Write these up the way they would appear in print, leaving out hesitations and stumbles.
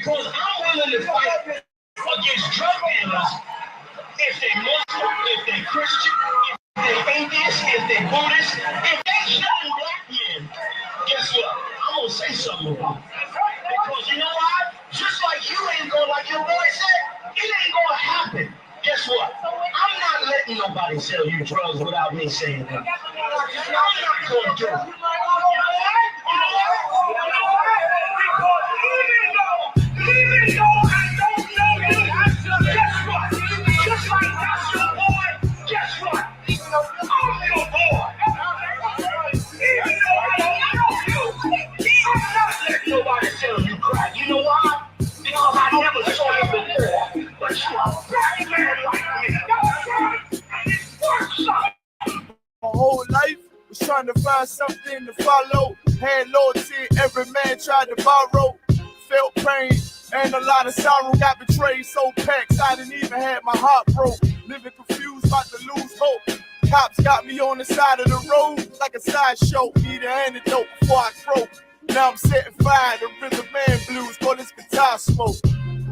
Because I'm willing to fight against drug dealers if they Muslim, if they Christian, if they atheist, if they Buddhist, if they killing black men, guess what? I'm gonna say something about it. Because you know why? Just like you ain't gonna, like your boy said, it ain't gonna happen. Guess what? I'm not letting nobody sell you drugs without me saying that. I'm not gonna do it. Even though I don't know you, guess what? Just like that's your boy, guess what? I'm your boy. Even though I don't know you, I'm not letting nobody tell you crap. You know why? Because I never saw you before. But you a black man like me. And it works out. My whole life was trying to find something to follow. Had loyalty, every man tried to borrow. Felt pain and a lot of sorrow. Got betrayed, so packed I didn't even have my heart broke. Living confused, about to lose hope. Cops got me on the side of the road like a sideshow. Need an antidote before I croak. Now I'm setting fire to rhythm man blues. Call this guitar smoke.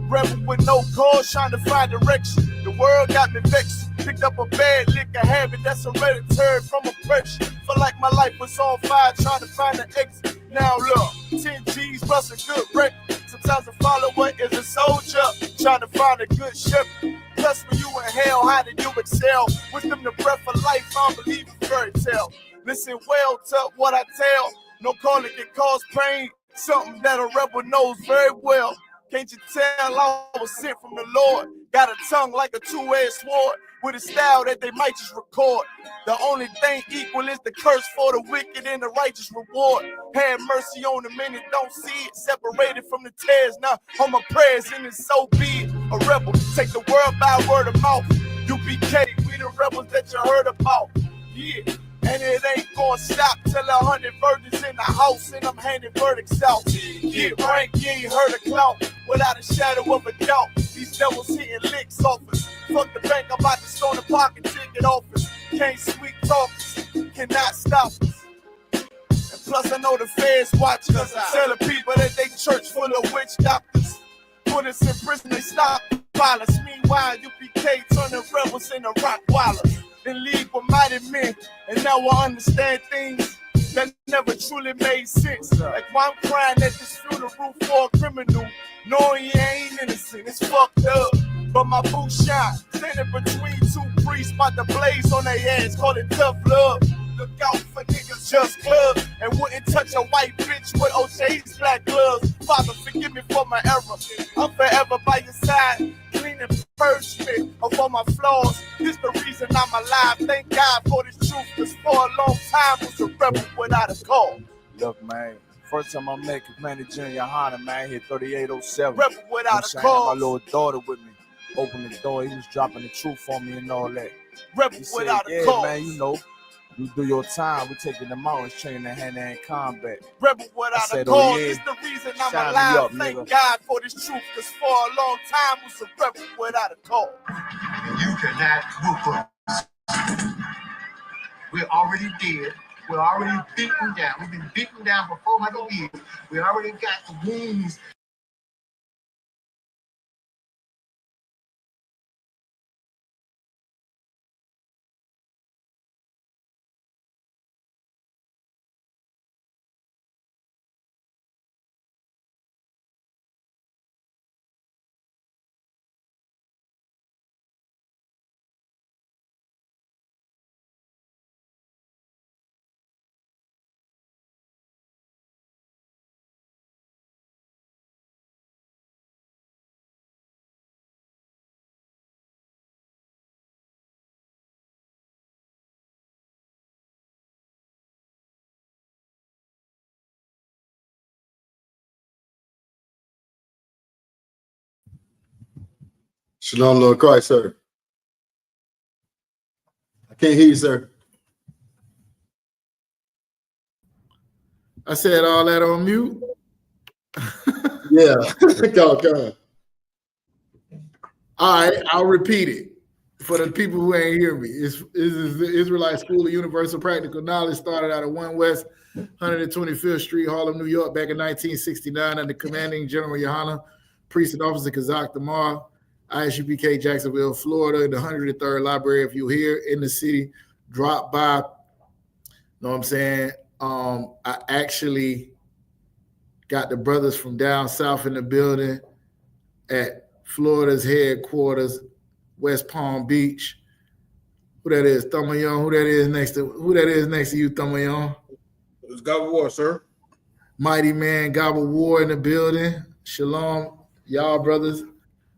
Rebel with no cause, trying to find direction. The world got me vexed. Picked up a bad liquor habit that's hereditary from oppression. Felt like my life was on fire, trying to find an exit. Now look, 10 G's plus a good wreck. Sometimes a follower is a soldier, trying to find a good shepherd. Plus when you in hell, how did you excel? Wisdom the breath of life, I don't believe in fairy tale. Listen well to what I tell. No calling can cause pain. Something that a rebel knows very well. Can't you tell I was sent from the Lord? Got a tongue like a two-edged sword with a style that they might just record. The only thing equal is the curse for the wicked and the righteous reward. Have mercy on the men that don't see it. Separated from the tares. Now on my prayers and it's so be it. A rebel, take the world by word of mouth. UPK, we the rebels that you heard about. Yeah. And it ain't gonna stop till 100 virgins in the house and I'm handing verdicts out. Get rank, you ain't heard a clout without a shadow of a doubt. These devils hitting licks off us. Fuck the bank, I'm about to stone the pocket ticket office. Can't sweet talk us, cannot stop us. And plus I know the feds watch us. Telling people that they church full of witch doctors. Put us in prison, they stop violence. Meanwhile, UPK turning rebels into Rockwallers. In league with mighty men, and now I understand things that never truly made sense. Like why I'm crying at this funeral for a criminal, knowing he ain't innocent. It's fucked up, but my boot shine, standing between two priests, about to blaze on their ass, call it tough love. Look out for niggas just club and wouldn't touch a white bitch with OJ's black gloves. Father, forgive me for my error. I'm forever by your side, clean and purge me of all my flaws. This the reason I'm alive. Thank God for this truth, cause for a long time was a rebel without a cause. Look, man, first time I met Commander Junior Hanna, man, hit 3807. Rebel without a cause. My little daughter with me. Opened the door, he was dropping the truth on me and all that. Rebel he without said, a cause. Man, you know, you do your time. We taking the mountains, training in hand-to-hand combat. Rebel without a cause. This the reason I'm alive. Thank God for this truth, cause for a long time was a rebel without a cause. You cannot whoop us. We're already dead. We're already beaten down. We've been beaten down for 400 years. We already got the wounds. Shalom, Lord Christ, sir. I can't hear you, sir. I said all that on mute. Yeah, go. All right, I'll repeat it for the people who ain't hear me. It's the Israelite School of Universal Practical Knowledge, started out of 1 West 125th Street, Harlem, New York, back in 1969 under commanding General Yohana Priest and Officer Kazak Damar, ISUPK Jacksonville, Florida, in the 103rd Library. If you're here in the city, drop by. Know what I'm saying? I actually got the brothers from down south in the building at Florida's headquarters, West Palm Beach. Who that is? Thummayon. Who that is next to you, Thummayon? It's God War, sir. Mighty Man Gobble War in the building. Shalom, y'all brothers.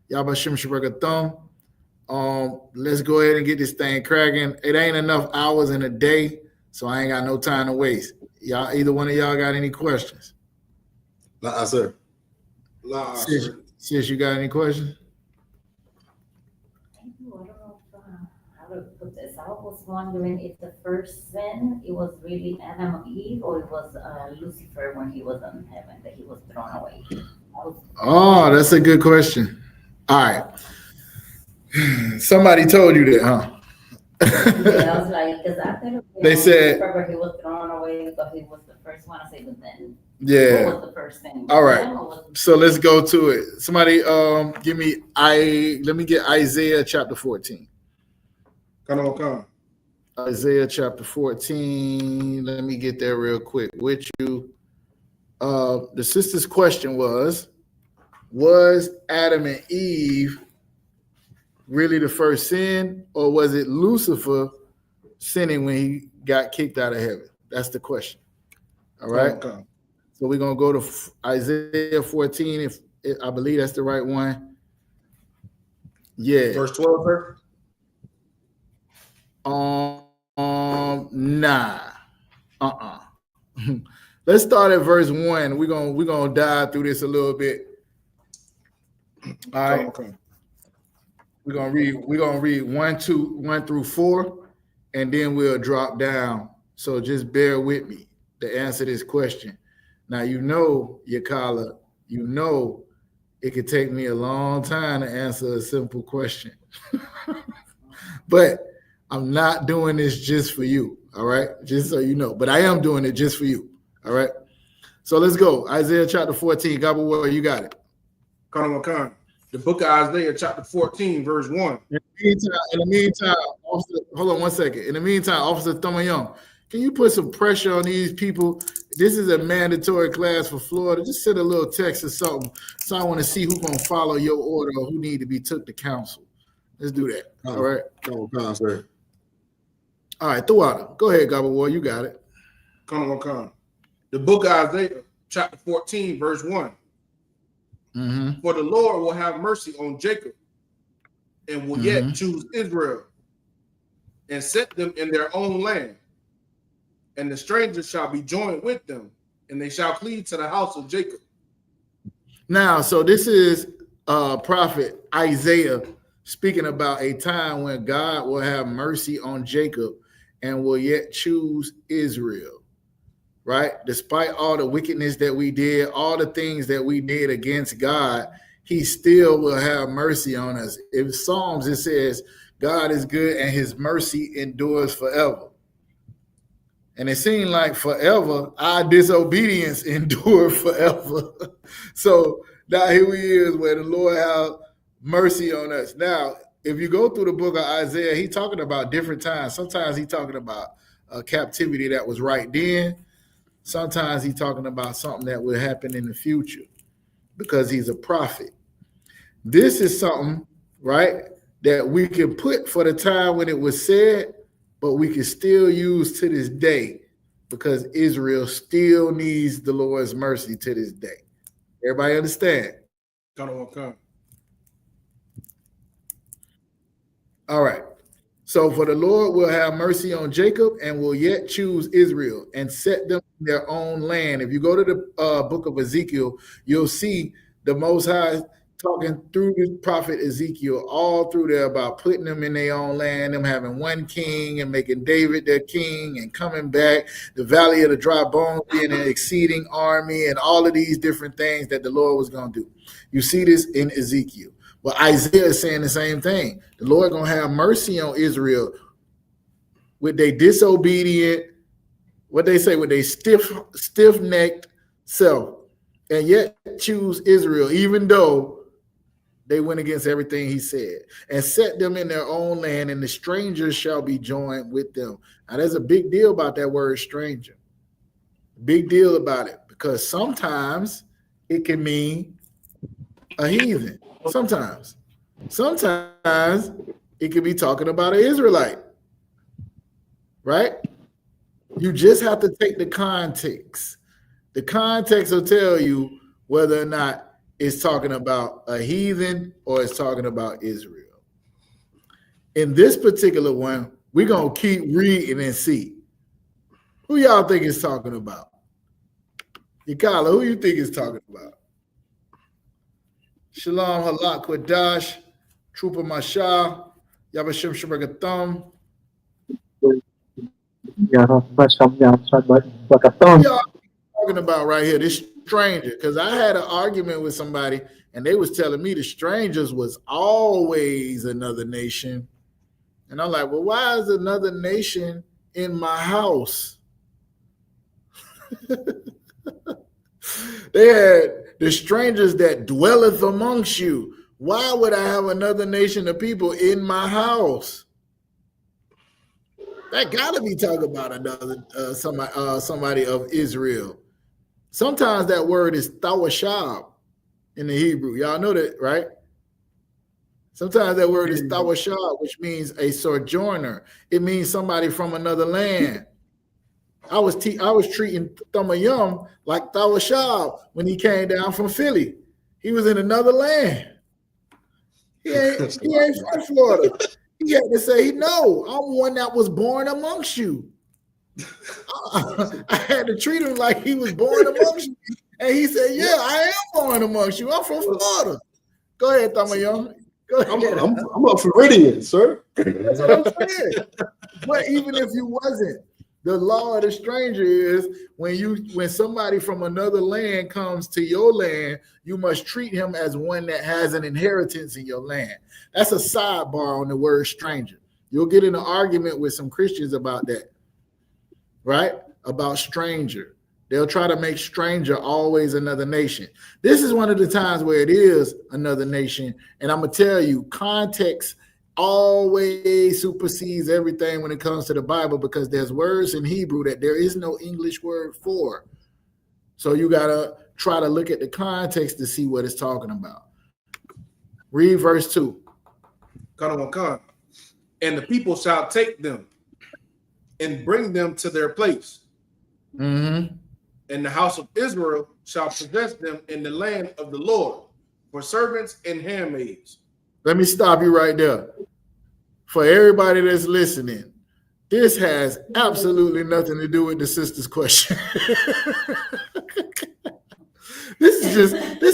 Y'all Bashim Shabaka Thumb. Let's go ahead and get this thing cracking. It ain't enough hours in a day, so I ain't got no time to waste. Y'all, either one of y'all got any questions? Nah, sir. Sis, you got any questions? I don't know how to put this. I was wondering if the first sin, it was really Adam and Eve, or it was Lucifer when he was in heaven, that he was thrown away. Oh, that's a good question. All right. Somebody told you that, huh? Yeah, I was like, because I thought they said Lucifer, he was thrown away, but he was the first one. I say, but then yeah. what was the first thing? All right. So let's go to it. Somebody let me get Isaiah chapter 14. Come on. Isaiah chapter 14. Let me get there real quick with you. The sister's question was Adam and Eve really the first sin, or was it Lucifer sinning when he got kicked out of heaven? That's the question. All right. Okay. So we're gonna go to Isaiah 14. If I believe that's the right one. Yeah. Verse 12, sir. Nah. Let's start at verse 1. We're gonna dive through this a little bit. All right. Okay. We're gonna read 1 through 4, and then we'll drop down. So just bear with me to answer this question. Now Yakala, it could take me a long time to answer a simple question. But I'm not doing this just for you, all right? Just so you know. But I am doing it just for you, all right? So let's go. Isaiah chapter 14. Gabawar, you got it. Khan. The book of Isaiah chapter 14, verse 1. In the meantime, Officer, hold on one second. In the meantime, Officer Thummayon, can you put some pressure on these people? This is a mandatory class for Florida. Just send a little text or something. So I want to see who's going to follow your order or who need to be took to counsel. Let's do that. All right. Come, sir. All right, Thawada. Go ahead, Gabawar. You got it. Khan. The book of Isaiah chapter 14, verse 1. Mm-hmm. For the Lord will have mercy on Jacob and will yet choose Israel and set them in their own land. And the strangers shall be joined with them, and they shall cleave to the house of Jacob. Now, so this is prophet Isaiah speaking about a time when God will have mercy on Jacob and will yet choose Israel, right? Despite all the wickedness that we did, all the things that we did against God, he still will have mercy on us. In Psalms, it says, God is good and his mercy endures forever. And it seemed like forever, our disobedience endured forever. So now here we is where the Lord have mercy on us. Now, if you go through the book of Isaiah, he's talking about different times. Sometimes he's talking about a captivity that was right then. Sometimes he's talking about something that will happen in the future because he's a prophet. This is something, right, that we can put for the time when it was said, but we can still use to this day because Israel still needs the Lord's mercy to this day. Everybody understand? Khan. All right. So for the Lord will have mercy on Jacob and will yet choose Israel and set them in their own land. If you go to the book of Ezekiel, you'll see the Most High talking through the prophet Ezekiel all through there about putting them in their own land, them having one king and making David their king and coming back, the valley of the dry bones being an exceeding army and all of these different things that the Lord was going to do. You see this in Ezekiel. Well, Isaiah is saying the same thing. The Lord going to have mercy on Israel with their disobedient, what they say, with their stiff-necked self, and yet choose Israel, even though They went against everything he said and set them in their own land, and the strangers shall be joined with them. Now, there's a big deal about that word stranger. Big deal about it, because sometimes it can mean a heathen. Sometimes it could be talking about an Israelite, right? You just have to take the context. The context will tell you whether or not it's talking about a heathen or it's talking about Israel. In this particular one, we're going to keep reading and see. Who y'all think it's talking about? Yakala, who you think it's talking about? Shalom Halak Kwadash, Trooper Mashah, Yabashim Shabagatham. Who y'all talking about right here? This stranger, because I had an argument with somebody and they was telling me the strangers was always another nation, and I'm like, well, why is another nation in my house? They had the strangers that dwelleth amongst you. Why would I have another nation of people in my house? That gotta be talking about another somebody of Israel. Sometimes that word is tawashab in the Hebrew. Y'all know that, right? Sometimes that word is tawashab, which means a sojourner. It means somebody from another land. I was treating Thamayum like tawashab when he came down from Philly. He was in another land. He ain't from Florida. He had to say, no, I'm one that was born amongst you. I had to treat him like he was born amongst you. And he said, yeah, I am born amongst you. I'm from Florida. Go ahead, Thamayum. Go ahead. I'm a Floridian, sir. That's what I'm saying. But even if you wasn't, the law of the stranger is when somebody from another land comes to your land, you must treat him as one that has an inheritance in your land. That's a sidebar on the word stranger. You'll get in an argument with some Christians about that, right? About stranger. They'll try to make stranger always another nation. This is one of the times where it is another nation. And I'm going to tell you, context always supersedes everything when it comes to the Bible, because there's words in Hebrew that there is no English word for. So you got to try to look at the context to see what it's talking about. Read verse 2. And the people shall take them and bring them to their place. Mm-hmm. And the house of Israel shall possess them in the land of the Lord for servants and handmaids. Let me stop you right there. For everybody that's listening, this has absolutely nothing to do with the sister's question. This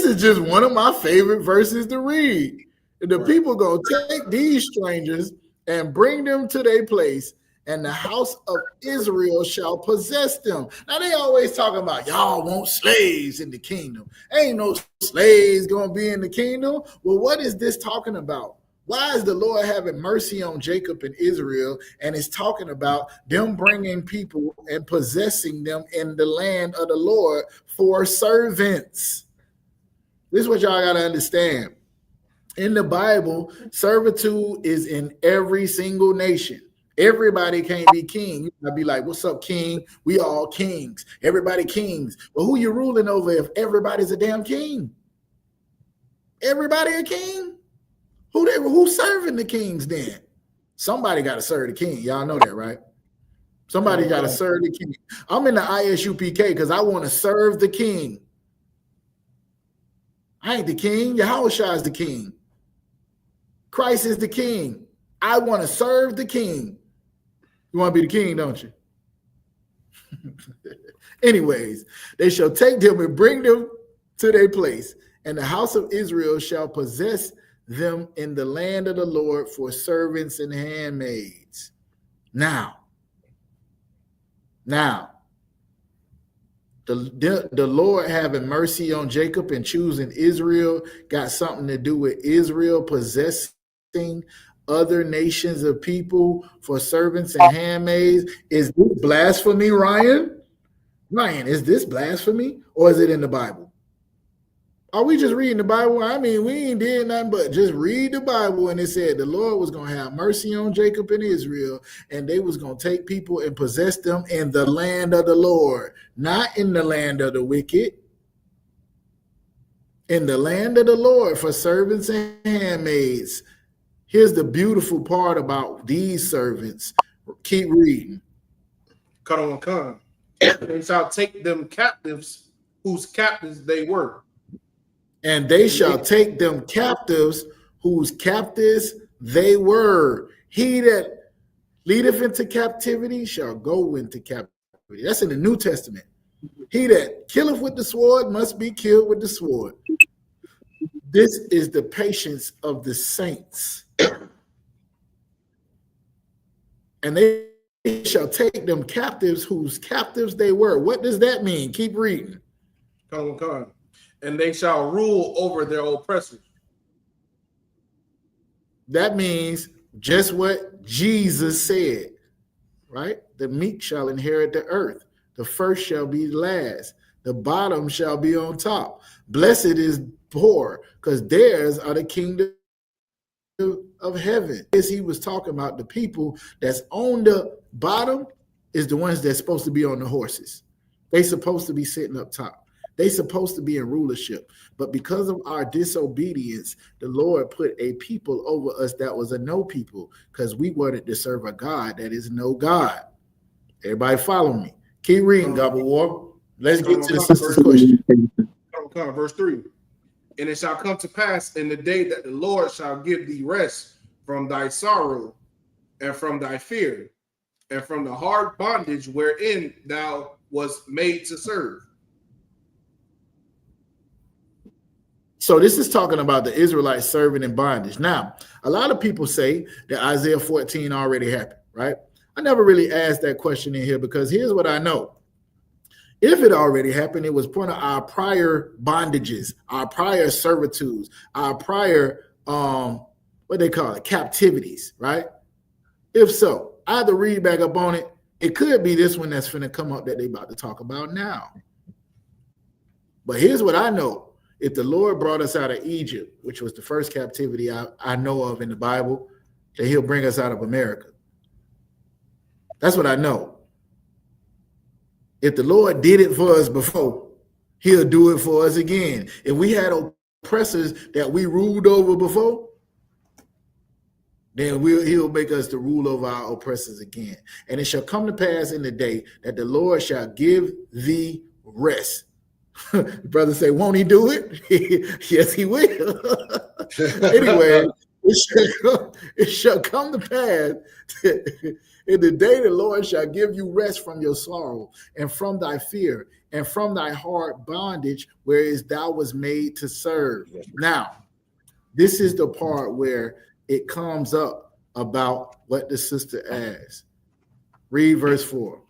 is just one of my favorite verses to read. The people gonna take these strangers and bring them to their place, and the house of Israel shall possess them. Now they always talking about y'all want slaves in the kingdom. Ain't no slaves gonna be in the kingdom. Well, what is this talking about? Why is the Lord having mercy on Jacob and Israel, and it's talking about them bringing people and possessing them in the land of the Lord for servants? This is what y'all got to understand. In the Bible, servitude is in every single nation. Everybody can't be king. I'd be like, what's up, king? We all kings. Everybody kings. Well, who you ruling over if everybody's a damn king? Everybody a king? Who's serving the kings then? Somebody got to serve the king. Y'all know that, right? Somebody got to serve the king. I'm in the ISUPK because I want to serve the king. I ain't the king. Yahushua is the king. Christ is the king. I want to serve the king. You want to be the king, don't you? Anyways, they shall take them and bring them to their place, and the house of Israel shall possess them in the land of the Lord for servants and handmaids. Now, the Lord having mercy on Jacob and choosing Israel got something to do with Israel possessing other nations of people for servants and handmaids. Is this blasphemy, Ryan? Ryan, is this blasphemy, or is it in the Bible? Are we just reading the Bible? I mean, we ain't did nothing but just read the Bible, and it said the Lord was going to have mercy on Jacob and Israel, and they was going to take people and possess them in the land of the Lord, not in the land of the wicked. In the land of the Lord for servants and handmaids. Here's the beautiful part about these servants. Keep reading. Cut on con. They shall take them captives whose captives they were. And they shall take them captives whose captives they were. He that leadeth into captivity shall go into captivity. That's in the New Testament. He that killeth with the sword must be killed with the sword. This is the patience of the saints. And they shall take them captives whose captives they were. What does that mean? Keep reading. Come on. And they shall rule over their oppressors. That means just what Jesus said, right? The meek shall inherit the earth. The first shall be last. The bottom shall be on top. Blessed is poor, because theirs are the kingdom of heaven. As he was talking about, the people that's on the bottom is the ones that's supposed to be on the horses. They supposed to be sitting up top. They supposed to be in rulership. But because of our disobedience, the Lord put a people over us that was a no people, because we wanted to serve a God that is no God. Everybody follow me. Keep reading, Gobble War. Let's get to the sister's question. Verse 3. And it shall come to pass in the day that the Lord shall give thee rest from thy sorrow and from thy fear and from the hard bondage wherein thou was made to serve. So this is talking about the Israelites serving in bondage. Now, a lot of people say that Isaiah 14 already happened, right? I never really asked that question in here, because here's what I know. If it already happened, it was one of our prior bondages, our prior servitudes, our prior, what they call it, captivities, right? If so, I had to read back up on it. It could be this one that's finna come up that they about to talk about now. But here's what I know. If the Lord brought us out of Egypt, which was the first captivity I know of in the Bible, that he'll bring us out of America. That's what I know. If the Lord did it for us before, he'll do it for us again. If we had oppressors that we ruled over before, then he'll make us to rule over our oppressors again. And it shall come to pass in the day that the Lord shall give thee rest. Brother say, won't he do it? Yes, he will. Anyway, it shall come to pass in the day the Lord shall give you rest from your sorrow and from thy fear and from thy hard bondage, whereas thou was made to serve. Now, this is the part where it comes up about what the sister asked. Read verse 4.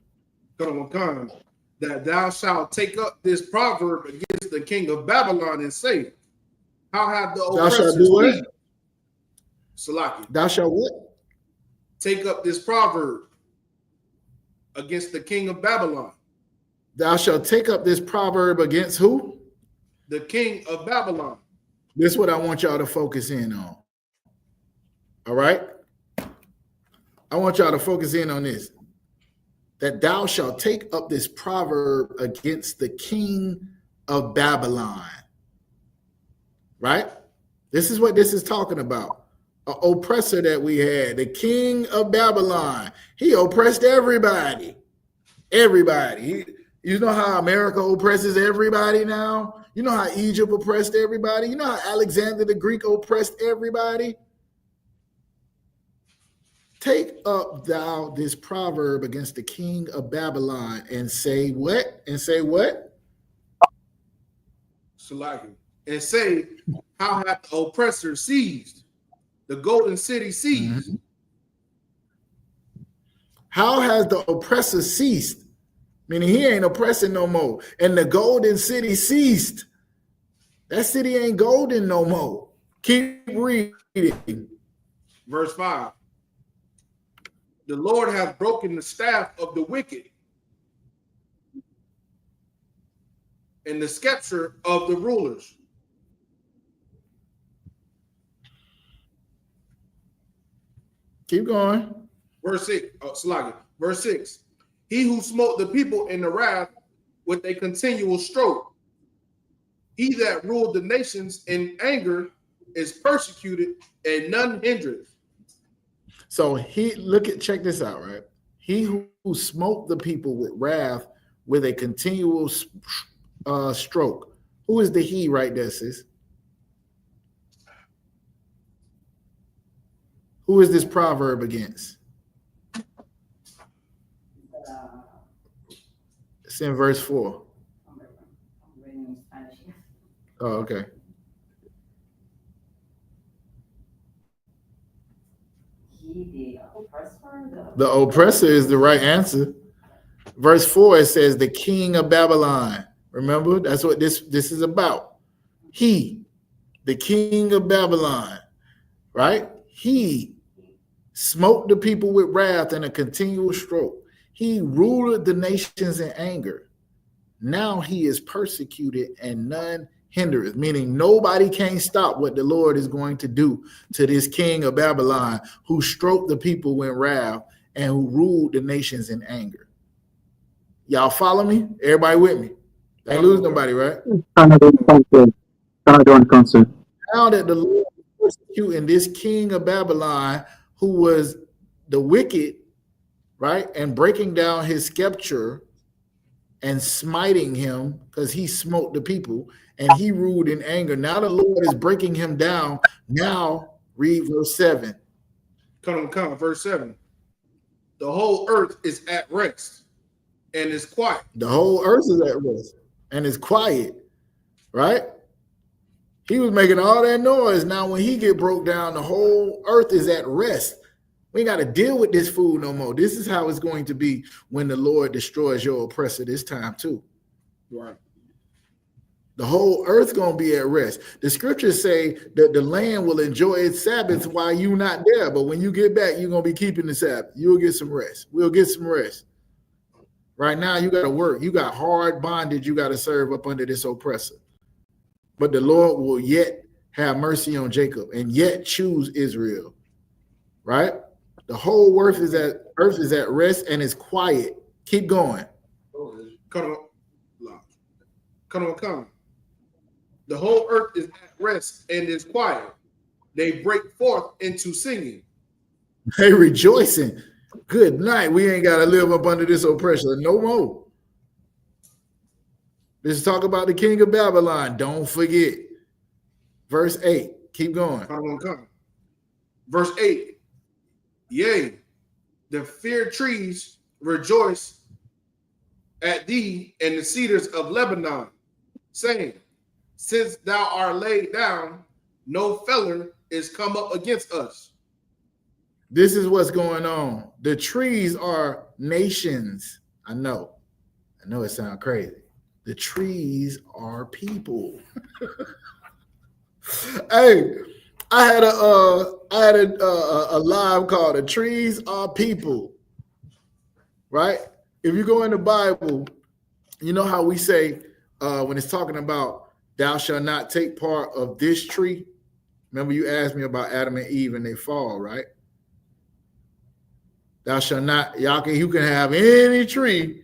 That thou shalt take up this proverb against the king of Babylon and say, how have the oppressors ceased? Salaki. Thou shalt what? Take up this proverb against the king of Babylon. Thou shalt take up this proverb against who? The king of Babylon. This is what I want y'all to focus in on. All right? I want y'all to focus in on this. That thou shalt take up this proverb against the king of Babylon. Right? This is what this is talking about. An oppressor that we had, the king of Babylon. He oppressed everybody. Everybody. You know how America oppresses everybody now? You know how Egypt oppressed everybody? You know how Alexander the Greek oppressed everybody? Take up thou this proverb against the king of Babylon and say what? And say what? Salaki. And say, how hath the oppressor seized? The golden city seized. Mm-hmm. How has the oppressor ceased? Meaning he ain't oppressing no more. And the golden city ceased. That city ain't golden no more. Keep reading. Verse 5. The Lord hath broken the staff of the wicked and the scepter of the rulers. Keep going. Verse 6. Verse 6. He who smote the people in the wrath with a continual stroke. He that ruled the nations in anger is persecuted, and none hindereth. So check this out, right? He who smote the people with wrath with a continual stroke. Who is the he right there, sis? Who is this proverb against? It's in verse 4. I'm reading in Spanish. Oh, okay. The oppressor is the right answer. Verse 4, it says the king of Babylon. Remember, that's what this is about. He, the king of Babylon, right? He smote the people with wrath and a continual stroke. He ruled the nations in anger. Now he is persecuted and none hindereth, meaning nobody can stop what the Lord is going to do to this king of Babylon who stroked the people with wrath and who ruled the nations in anger. Y'all follow me? Everybody with me? I ain't lose nobody, right? Now that the Lord is persecuting this king of Babylon who was the wicked, right? And breaking down his scepter and smiting him because he smote the people and he ruled in anger. Now the Lord is breaking him down. Now read verse 7. Come on, verse 7. The whole earth is at rest and is quiet. The whole earth is at rest and is quiet, right? He was making all that noise. Now when he get broke down, the whole earth is at rest. We ain't got to deal with this fool no more. This is how it's going to be when the Lord destroys your oppressor this time too. Right. The whole earth's going to be at rest. The scriptures say that the land will enjoy its Sabbath while you're not there. But when you get back, you're going to be keeping the Sabbath. You'll get some rest. We'll get some rest. Right now, you got to work. You got hard bondage you got to serve up under this oppressor. But the Lord will yet have mercy on Jacob and yet choose Israel. Right? The whole earth is at rest and is quiet. Keep going. Come on. The whole earth is at rest and is quiet. They break forth into singing. They rejoicing. Good night. We ain't got to live up under this oppression no more. Let's talk about the king of Babylon. Don't forget. Verse 8. Keep going. Come. Verse 8. Yea, the fair trees rejoice at thee and the cedars of Lebanon, saying, since thou art laid down, no feller is come up against us. This is what's going on. The trees are nations. I know it sounds crazy. The trees are people. Hey, I had a live called "The Trees Are People," right? If you go in the Bible, you know how we say when it's talking about thou shalt not take part of this tree. Remember you asked me about Adam and Eve and they fall, right? Thou shalt not, you can have any tree,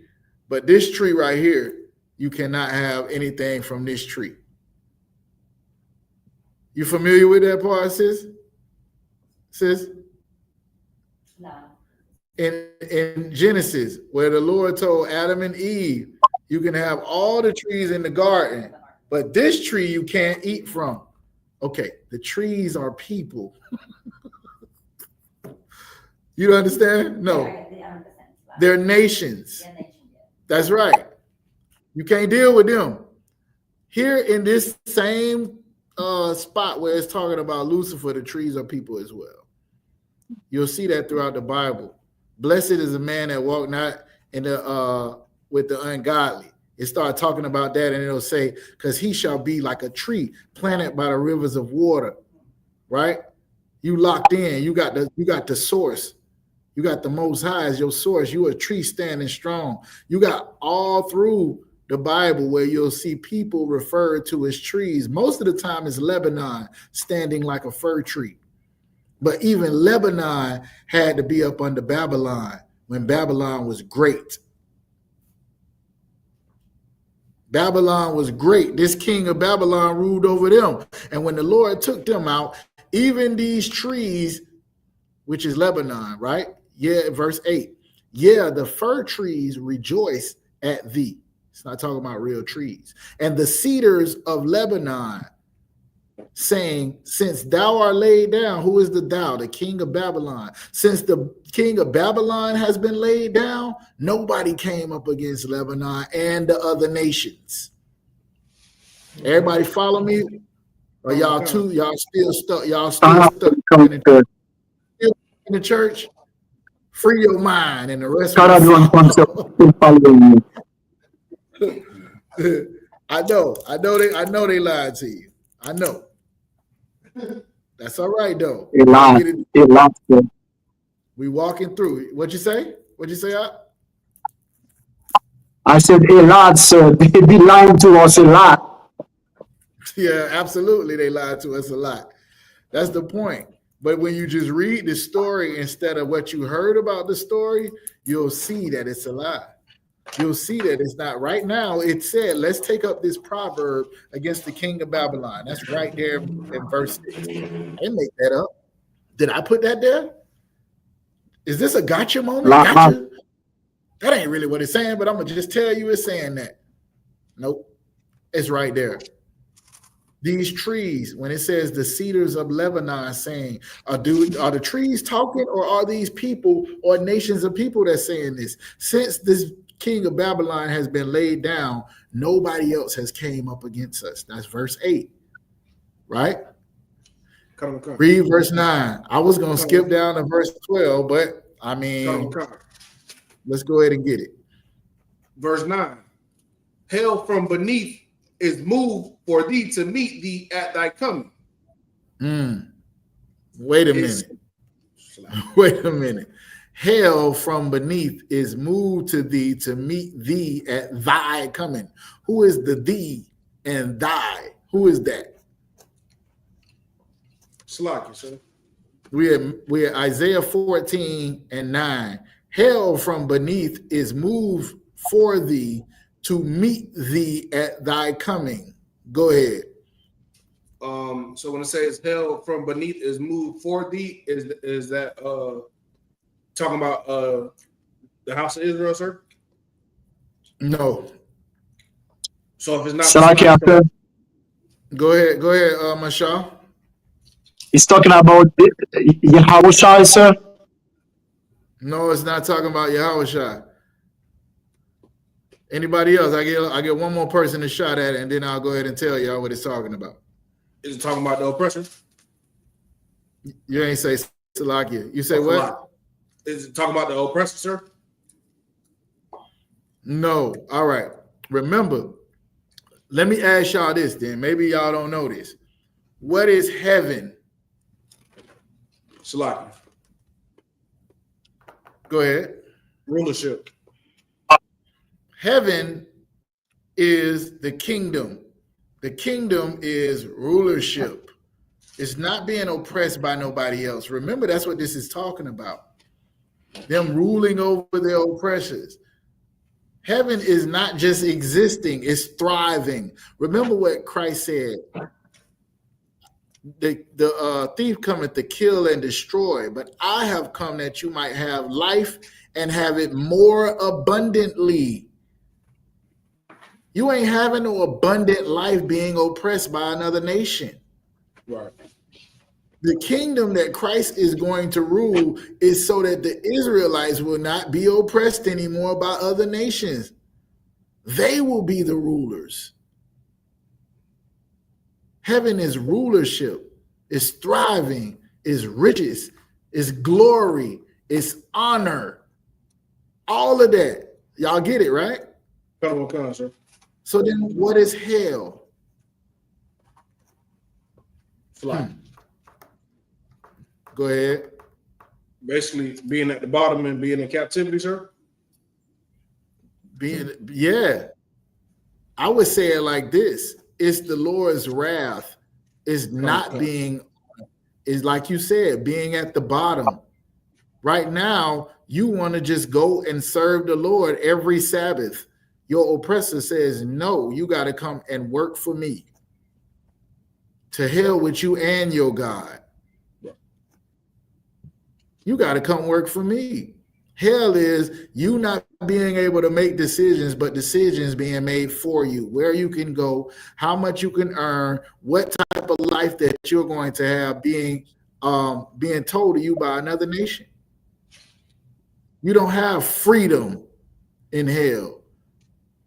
but this tree right here, you cannot have anything from this tree. You familiar with that part, sis? No. In Genesis, where the Lord told Adam and Eve, you can have all the trees in the garden, but this tree you can't eat from. Okay, the trees are people. You understand? No. They're nations. That's right. You can't deal with them. Here in this same spot where it's talking about Lucifer, the trees are people as well. You'll see that throughout the Bible. Blessed is a man that walk not in the with the ungodly. It starts talking about that, and it'll say, because he shall be like a tree planted by the rivers of water. Right? You locked in. You got the source. You got the Most High as your source. You a tree standing strong. You got all through the Bible where you'll see people referred to as trees. Most of the time it's Lebanon standing like a fir tree. But even Lebanon had to be up under Babylon when Babylon was great. Babylon was great. This king of Babylon ruled over them. And when the Lord took them out, even these trees, which is Lebanon, right? Yeah, verse 8. Yeah, the fir trees rejoice at thee. It's not talking about real trees. And the cedars of Lebanon, saying, since thou art laid down, who is the thou? The king of Babylon. Since the king of Babylon has been laid down, nobody came up against Lebanon and the other nations. Everybody follow me? Or y'all still stuck? Y'all still stuck in the church? Free your mind and the rest of I know they lied to you. I know. That's all right though. We walking through it. What'd you say? What'd you say? I said a lot, sir. They be lying to us a lot. Yeah, absolutely. They lied to us a lot. That's the point. But when you just read the story instead of what you heard about the story, you'll see that it's a lie. You'll see that it's not. Right now, it said, let's take up this proverb against the king of Babylon. That's right there in verse 6. I didn't make that up. Did I put that there? Is this a gotcha moment? Gotcha? That ain't really what it's saying, but I'm going to just tell you it's saying that. Nope. It's right there. These trees, when it says the cedars of Lebanon saying, are the trees talking, or are these people or nations of people that's saying this? Since this king of Babylon has been laid down, nobody else has came up against us. That's verse 8, right? Come. Read verse 9. I was going to skip down to verse 12, but I mean, let's go ahead and get it. Verse 9. Hell from beneath is moved for thee to meet thee at thy coming. Wait a minute. Wait a minute. Hell from beneath is moved to thee to meet thee at thy coming. Who is the thee and thy? Who is that? Slack, sir. We're Isaiah 14:9. Hell from beneath is moved for thee to meet thee at thy coming. Go ahead. So when it says hell from beneath is moved for thee, is that talking about the house of Israel, sir? No. So if it's not, go ahead, Mashal. He's talking about Yahushua, sir. No, it's not talking about Yahushua. Anybody else? I get one more person to shot at it, and then I'll go ahead and tell y'all what it's talking about. Is it talking about the oppression? You ain't say Salakia. You say what? Is it talking about the oppressor, sir? No. All right. Remember, let me ask y'all this then. Maybe y'all don't know this. What is heaven? Salakia. Go ahead. Rulership. Heaven is the kingdom. The kingdom is rulership. It's not being oppressed by nobody else. Remember, that's what this is talking about. Them ruling over their oppressors. Heaven is not just existing, it's thriving. Remember what Christ said. The thief cometh to kill and destroy, but I have come that you might have life and have it more abundantly. You ain't having no abundant life being oppressed by another nation. Right. The kingdom that Christ is going to rule is so that the Israelites will not be oppressed anymore by other nations. They will be the rulers. Heaven is rulership, is thriving, is riches, is glory, is honor. All of that. Y'all get it, right? Come on, sir. So then what is hell? Go ahead. Basically being at the bottom and being in captivity, sir? Yeah. I would say it like this. It's the Lord's wrath. It's not being is, like you said, being at the bottom. Right now, you want to just go and serve the Lord every Sabbath. Your oppressor says, no, you got to come and work for me. To hell with you and your God. You got to come work for me. Hell is you not being able to make decisions, but decisions being made for you, where you can go, how much you can earn, what type of life that you're going to have being told to you by another nation. You don't have freedom in hell.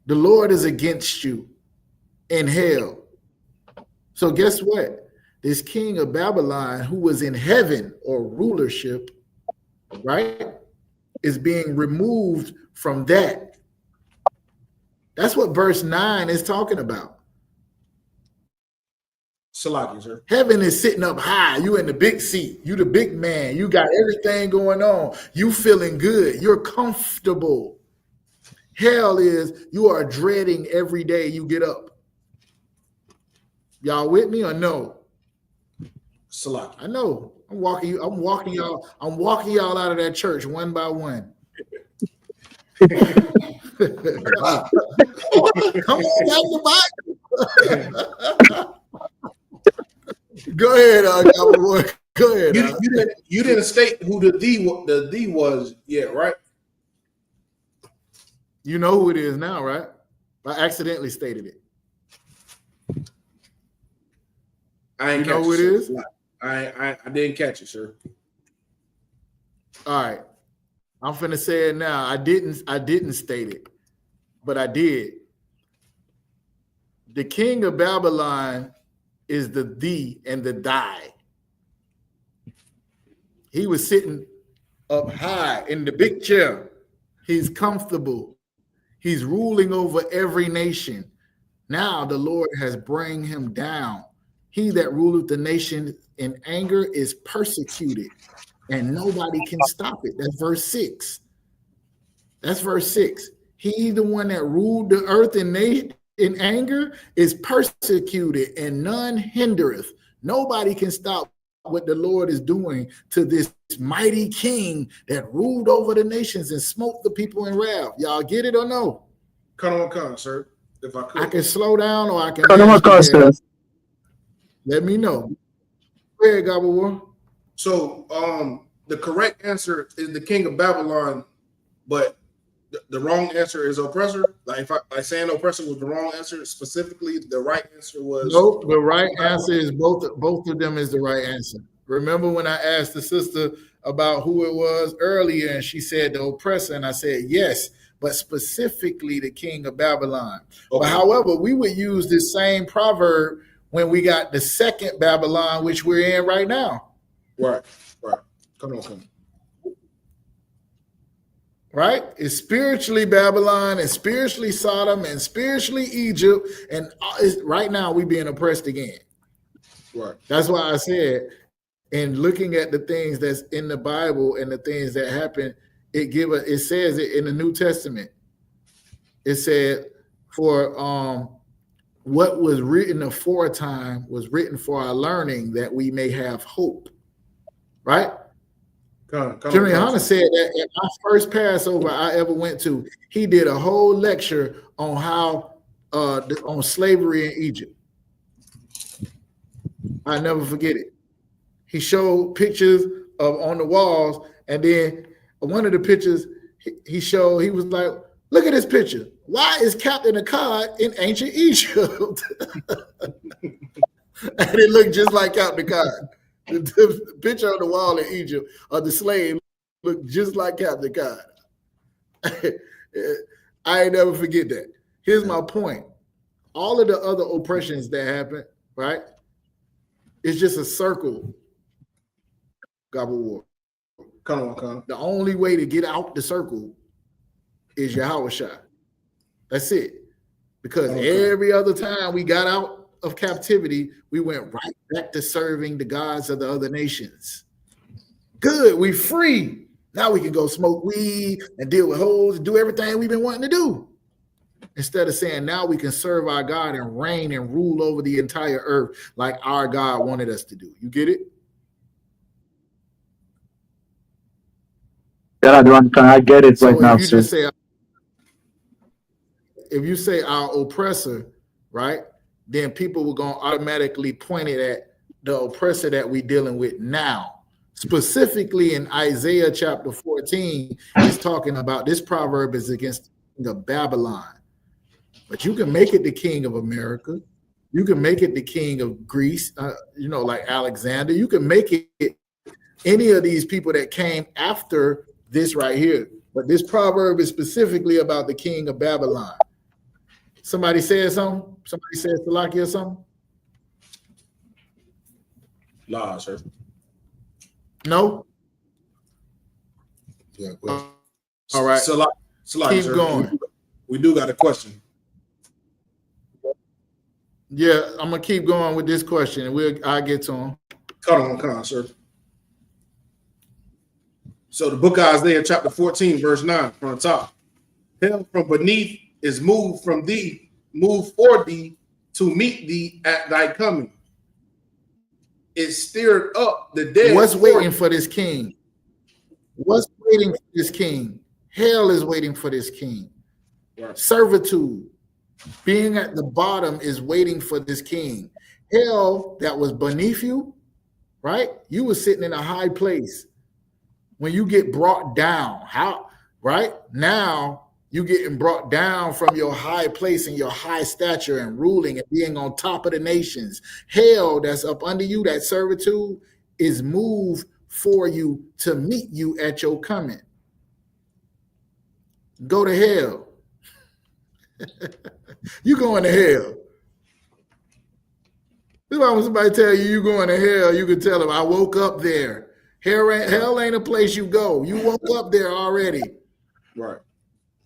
The Lord is against you in hell. So guess what? This king of Babylon, who was in heaven or rulership, right, is being removed from that. That's what verse 9 is talking about. Salaki, sir. Heaven is sitting up high. You in the big seat. You the big man. You got everything going on. You feeling good. You're comfortable. Hell is you are dreading every day you get up. Y'all with me or no? Salaki. I know. I'm walking y'all out of that church one by one. Come on, back to Bible. Go ahead, boy. Go ahead. You didn't state who the D was yet, right? You know who it is now, right? I accidentally stated it. I ain't you know who it is? I didn't catch it, sir. All right. I'm finna say it now. I didn't state it, but I did. The king of Babylon is the thee and the thy. He was sitting up high in the big chair. He's comfortable. He's ruling over every nation. Now the Lord has brought him down. He that ruleth the nation in anger is persecuted, and nobody can stop it. That's verse 6. That's verse 6. He, the one that ruled the earth in anger, is persecuted, and none hindereth. Nobody can stop what the Lord is doing to this mighty king that ruled over the nations and smote the people in wrath. Y'all get it or no? Come on, sir. If I could. I can slow down or I can. Let me know. Go ahead, Gabba. So the correct answer is the king of Babylon, but the wrong answer is oppressor. Like saying oppressor was the wrong answer, specifically the right answer was nope. The right answer is both of them is the right answer. Remember when I asked the sister about who it was earlier, and she said the oppressor, and I said yes, but specifically the king of Babylon. Okay. But however, we would use this same proverb when we got the second Babylon, which we're in right now. Right. Come on. Right? It's spiritually Babylon and spiritually Sodom and spiritually Egypt. And right now we being oppressed again. Right. That's why I said, in looking at the things that's in the Bible and the things that happen, it says it in the New Testament. It said, for what was written aforetime was written for our learning, that we may have hope. Right? General Hunter said that at my first Passover I ever went to, he did a whole lecture on how on slavery in Egypt. I never forget it. He showed pictures of on the walls, and then one of the pictures he showed, he was like, look at this picture. Why is Captain Akkad in ancient Egypt? And it looked just like Captain Akkad. The picture on the wall in Egypt of the slave looked just like Captain Akkad. I ain't never forget that. Here's my point. All of the other oppressions that happen, right? It's just a circle. Gobble war. Come on. The only way to get out the circle is Yahushua. That's it. Because every other time we got out of captivity, we went right back to serving the gods of the other nations. Good, we free. Now we can go smoke weed and deal with hoes and do everything we've been wanting to do. Instead of saying now we can serve our God and reign and rule over the entire earth like our God wanted us to do. You get it? Yeah, I don't. I get it right So now, if you sir. just say, if you say our oppressor, right, then people were going to automatically point it at the oppressor that we're dealing with now. Specifically in Isaiah chapter 14, it's talking about this proverb is against the king of Babylon. But you can make it the king of America. You can make it the king of Greece, like Alexander. You can make it any of these people that came after this right here. But this proverb is specifically about the king of Babylon. Somebody said something? Somebody said Salaki or something? Nah, sir. No? Yeah, well, All right. Salaki, Keep sir. going. We do got a question. Yeah, I'm going to keep going with this question, and I'll get to him. Come on, sir. So the book of Isaiah chapter 14, verse 9 from the top. Hell from beneath is moved for thee to meet thee at thy coming. It stirred up the dead. What's waiting for this king? What's waiting for this king? Hell is waiting for this king. Right. Servitude, being at the bottom, is waiting for this king. Hell that was beneath you, right? You were sitting in a high place. When you get brought down, right? Now you getting brought down from your high place and your high stature and ruling and being on top of the nations. Hell that's up under you, that servitude, is moved for you to meet you at your coming. Go to hell. You going to hell. This is why when somebody tell you going to hell, you can tell them, I woke up there. Hell ain't a place you go. You woke up there already. Right.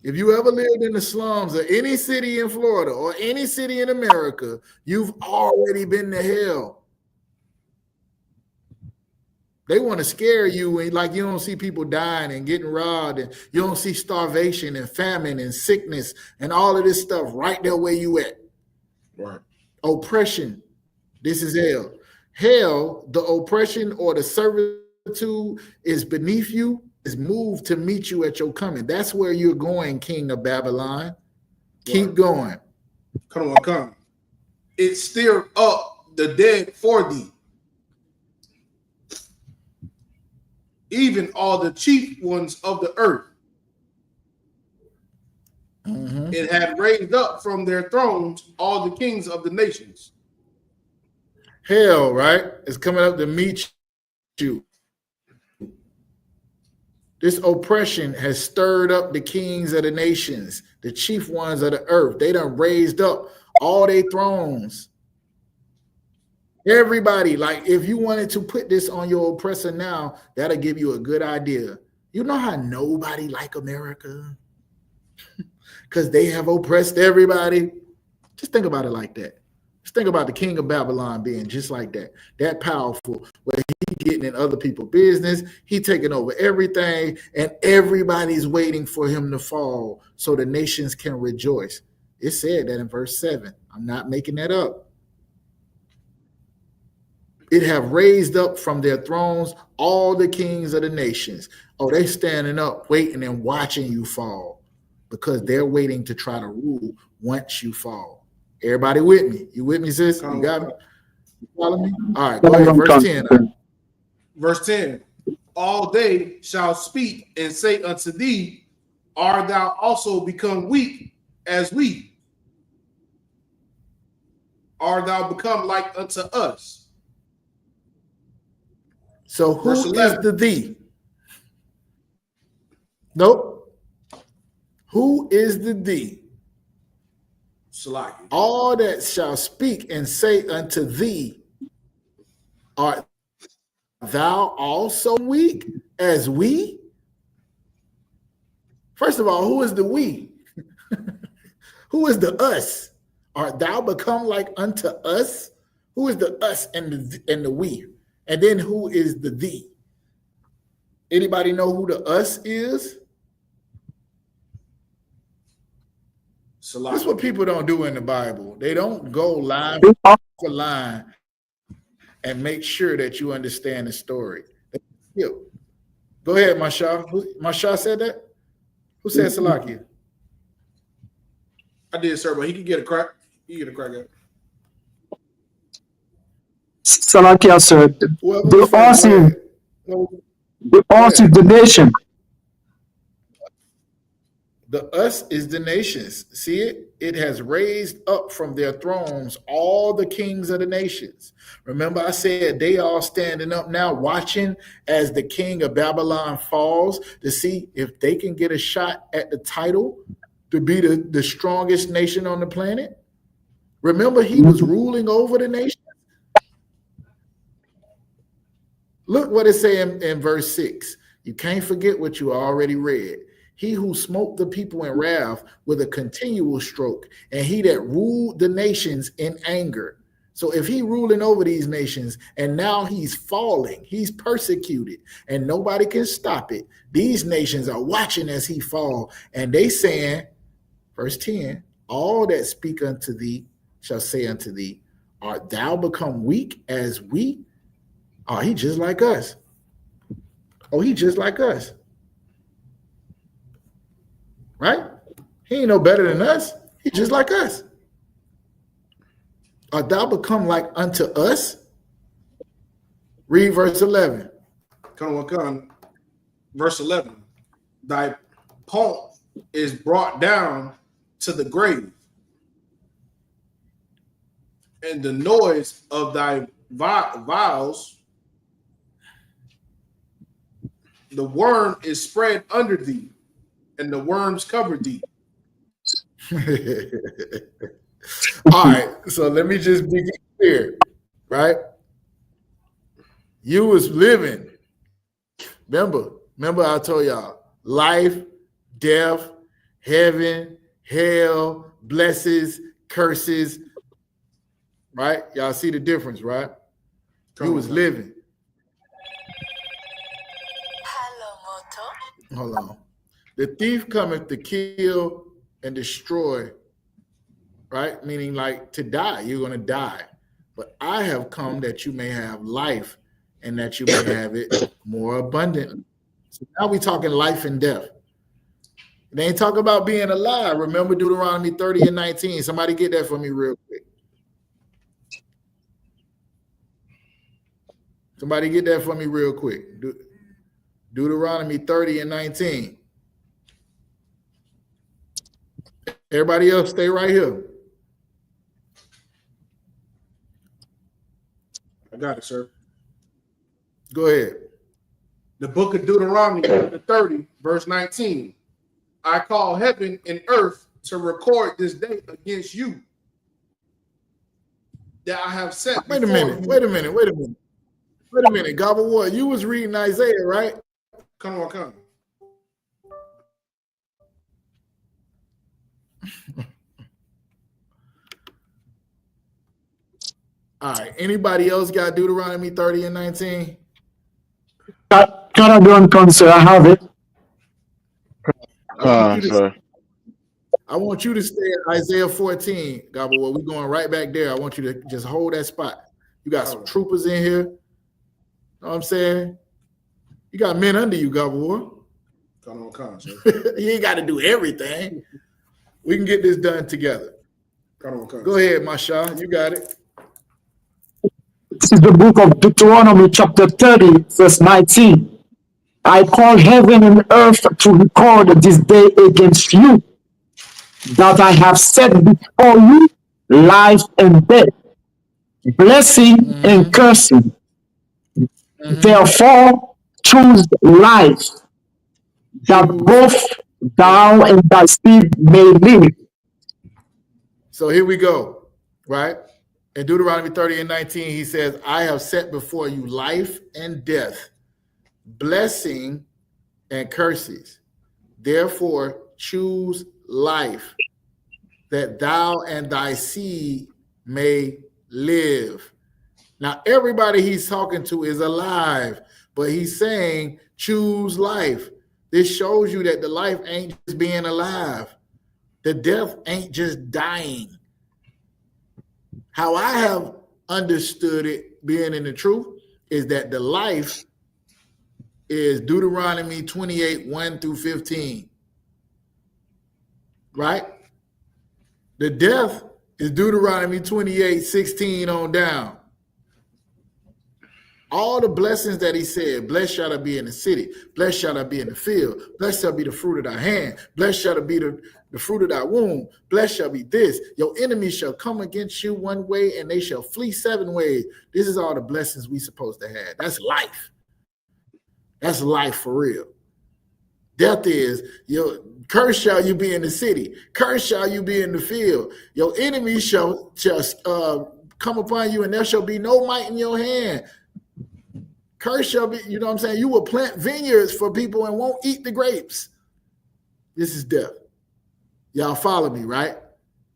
If you ever lived in the slums of any city in Florida or any city in America, you've already been to hell. They want to scare you, and like you don't see people dying and getting robbed, and you don't see starvation and famine and sickness and all of this stuff right there where you at. Right. Oppression. This is hell. Hell, the oppression or the servitude is beneath you, is moved to meet you at your coming. That's where you're going, king of Babylon. Keep going. Come on. It stirred up the dead for thee. Even all the chief ones of the earth. Mm-hmm. It had raised up from their thrones all the kings of the nations. Hell, right, is coming up to meet you. This oppression has stirred up the kings of the nations, the chief ones of the earth. They done raised up all their thrones. Everybody, like if you wanted to put this on your oppressor now, that'll give you a good idea. You know how nobody like America? Because they have oppressed everybody. Just think about it like that. Just think about the king of Babylon being just like that powerful, where he getting in other people's business, he taking over everything, and everybody's waiting for him to fall so the nations can rejoice. It said that in verse 7. I'm not making that up. It have raised up from their thrones all the kings of the nations. Oh, they standing up, waiting and watching you fall because they're waiting to try to rule once you fall. Everybody with me? You with me, sis? You got me? You follow me? All right, go ahead. Verse 10. Verse 10. All they shall speak and say unto thee, art thou also become weak as we? Art thou become like unto us? So who is the thee? Nope. Who is the thee? Salaki. All that shall speak and say unto thee, art thou also weak as we? First of all, who is the we? Who is the us? Art thou become like unto us? Who is the us and the we? And then who is the thee? Anybody know who the us is? That's what people don't do in the Bible. They don't go line for line and make sure that you understand the story. Go ahead, Masha. Masha said that? Who said Salakia? I did, sir, but he could get a crack. He get a crack at it. Salakia, sir. Whoever The was first, go ahead. the us is the nation. The us is the nations. See it? It has raised up from their thrones all the kings of the nations. Remember, I said they all standing up now, watching as the king of Babylon falls to see if they can get a shot at the title to be the strongest nation on the planet. Remember, he was ruling over the nation. Look what it says in verse 6. You can't forget what you already read. He who smote the people in wrath with a continual stroke, and he that ruled the nations in anger. So if he ruling over these nations and now he's falling, he's persecuted, and nobody can stop it. These nations are watching as he fall, and they saying, verse 10, all that speak unto thee shall say unto thee, art thou become weak as we? Oh, he just like us. Oh, he just like us. Right? He ain't no better than us. He just like us. Art thou become like unto us? Read verse 11. Come. Verse 11. Thy pomp is brought down to the grave, and the noise of thy vials, the worm is spread under thee, and the worms cover thee. All right, so let me just be clear, right? You was living. Remember I told y'all, life, death, heaven, hell, blessings, curses, right? Y'all see the difference, right? You was living. Hold on. The thief cometh to kill and destroy, right? Meaning like to die. You're going to die. But I have come that you may have life and that you may have it more abundantly. So now we're talking life and death. They ain't talking about being alive. Remember Deuteronomy 30 and 19. Somebody get that for me real quick. Somebody get that for me real quick. Deuteronomy 30 and 19. Everybody else stay right here. I got it, sir. Go ahead. The book of Deuteronomy, chapter 30, verse 19. I call heaven and earth to record this day against you, that I have set. Wait a minute. Gobble War, you was reading Isaiah, right? Come on. All right. Anybody else got Deuteronomy 30 and 19? Can I go on, sir? I have it. I want you to stay at Isaiah 14, Gobble War. We're going right back there. I want you to just hold that spot. You got some troopers in here. Know what I'm saying? You got men under you, Gobble War. Come on, sir. You ain't got to do everything. We can get this done together. Come on. Go ahead, Masha. You got it. This is the book of Deuteronomy, chapter 30, verse 19. I call heaven and earth to record this day against you, that I have set before you life and death, blessing and cursing. Therefore, choose life, that both thou and thy seed may live. So here we go, right? In Deuteronomy 30 and 19, he says, I have set before you life and death, blessing and curses. Therefore, choose life, that thou and thy seed may live. Now, everybody he's talking to is alive, but he's saying, choose life. This shows you that the life ain't just being alive. The death ain't just dying. How I have understood it, being in the truth, is that the life is Deuteronomy 28, 1 through 15. Right? The death is Deuteronomy 28, 16 on down. All the blessings that he said, blessed shall I be in the city, blessed shall I be in the field, blessed shall be the fruit of thy hand, blessed shall be the fruit of thy womb, blessed shall be this. Your enemies shall come against you one way and they shall flee 7 ways. This is all the blessings we supposed to have. That's life. That's life for real. Death is, your curse shall you be in the city, curse shall you be in the field. Your enemies shall come upon you and there shall be no might in your hand. Curse shall be, you know what I'm saying? You will plant vineyards for people and won't eat the grapes. This is death. Y'all follow me, right?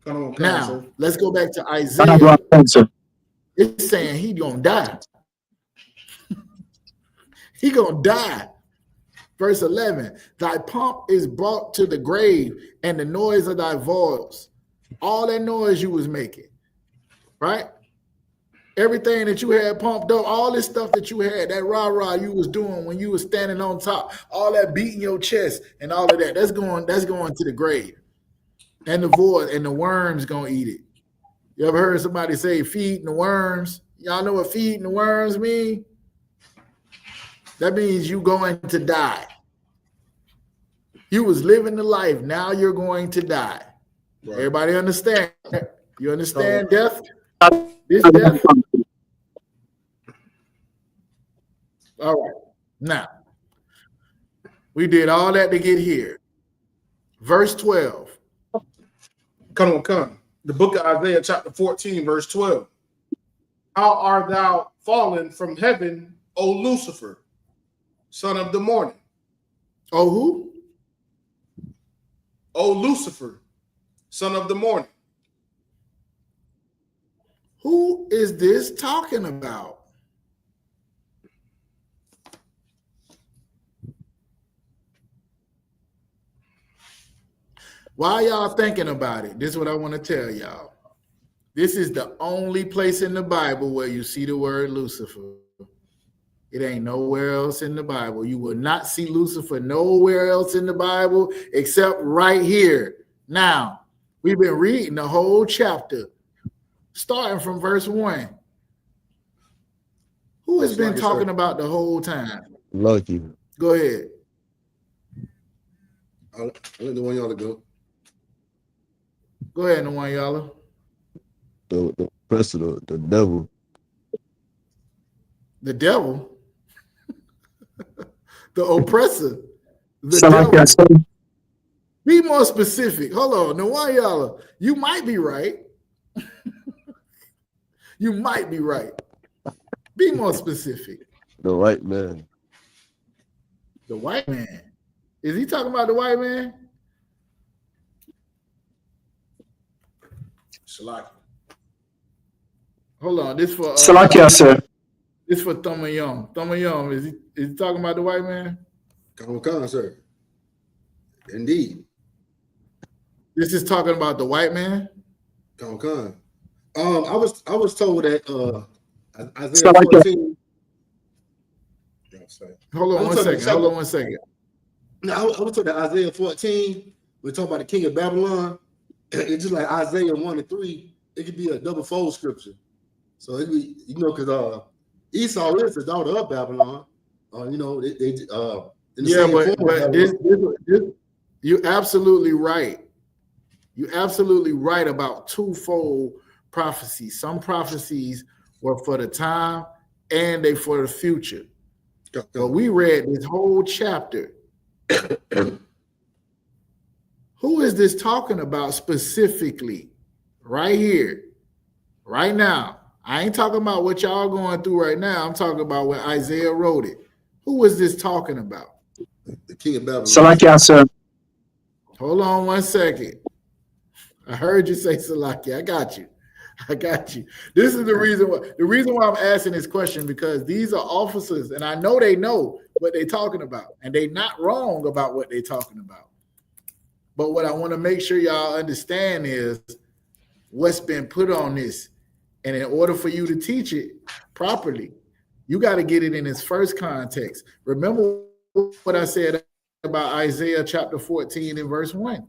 Come on, now, sir. let's go back to Isaiah. It's saying he gonna die. He gonna die. Verse 11, thy pomp is brought to the grave and the noise of thy voice. All that noise you was making, right? Everything that you had pumped up, all this stuff that you had, that rah-rah you was doing when you was standing on top, all that beating your chest and all of that, that's going to the grave. And the void and the worms gonna eat it. You ever heard somebody say feeding the worms? Y'all know what feeding the worms mean? That means you going to die. You was living the life, now you're going to die. Right. Everybody understand? You understand death? This death? All right. Now, we did all that to get here. Verse 12. Come. The book of Isaiah, chapter 14, verse 12. How art thou fallen from heaven, O Lucifer, son of the morning? Oh, who? O Lucifer, son of the morning. Who is this talking about? While y'all thinking about it, this is what I want to tell y'all. This is the only place in the Bible where you see the word Lucifer. It ain't nowhere else in the Bible. You will not see Lucifer nowhere else in the Bible except right here. Now, we've been reading the whole chapter, starting from verse 1. Who has been talking about the whole time? Lucky. Go ahead. I'll let the one y'all to go. Go ahead, the one y'all. The oppressor, the devil. The devil? The oppressor. The devil. Be more specific. Hold on. No one y'all. You might be right. You might be right. Be more specific. The white man. The white man. Is he talking about the white man? Salaki. Hold on. This for Salakia, sir. This for Thumayom. Thumayom, is he talking about the white man? Come, sir. Indeed. This is talking about the white man? Come. I was told that Isaiah 14. Hold on one second. No, I was told that Isaiah 14, we're talking about the king of Babylon. It's just like Isaiah 1 and 3, it could be a double fold scripture. So it be, because Esau is the daughter of Babylon. But this you're absolutely right. You're absolutely right about twofold prophecies. Some prophecies were for the time and they for the future. But we read this whole chapter. Who is this talking about specifically? Right here, right now. I ain't talking about what y'all going through right now. I'm talking about when Isaiah wrote it. Who was this talking about? The king of Babylon. Salakia, sir. Hold on one second. I heard you say Salakia. I got you. This is the reason why I'm asking this question, because these are officers and I know they know what they're talking about and they're not wrong about what they're talking about. But what I want to make sure y'all understand is what's been put on this. And in order for you to teach it properly, You got to get it in its first context. Remember what I said about Isaiah chapter 14 and verse 1.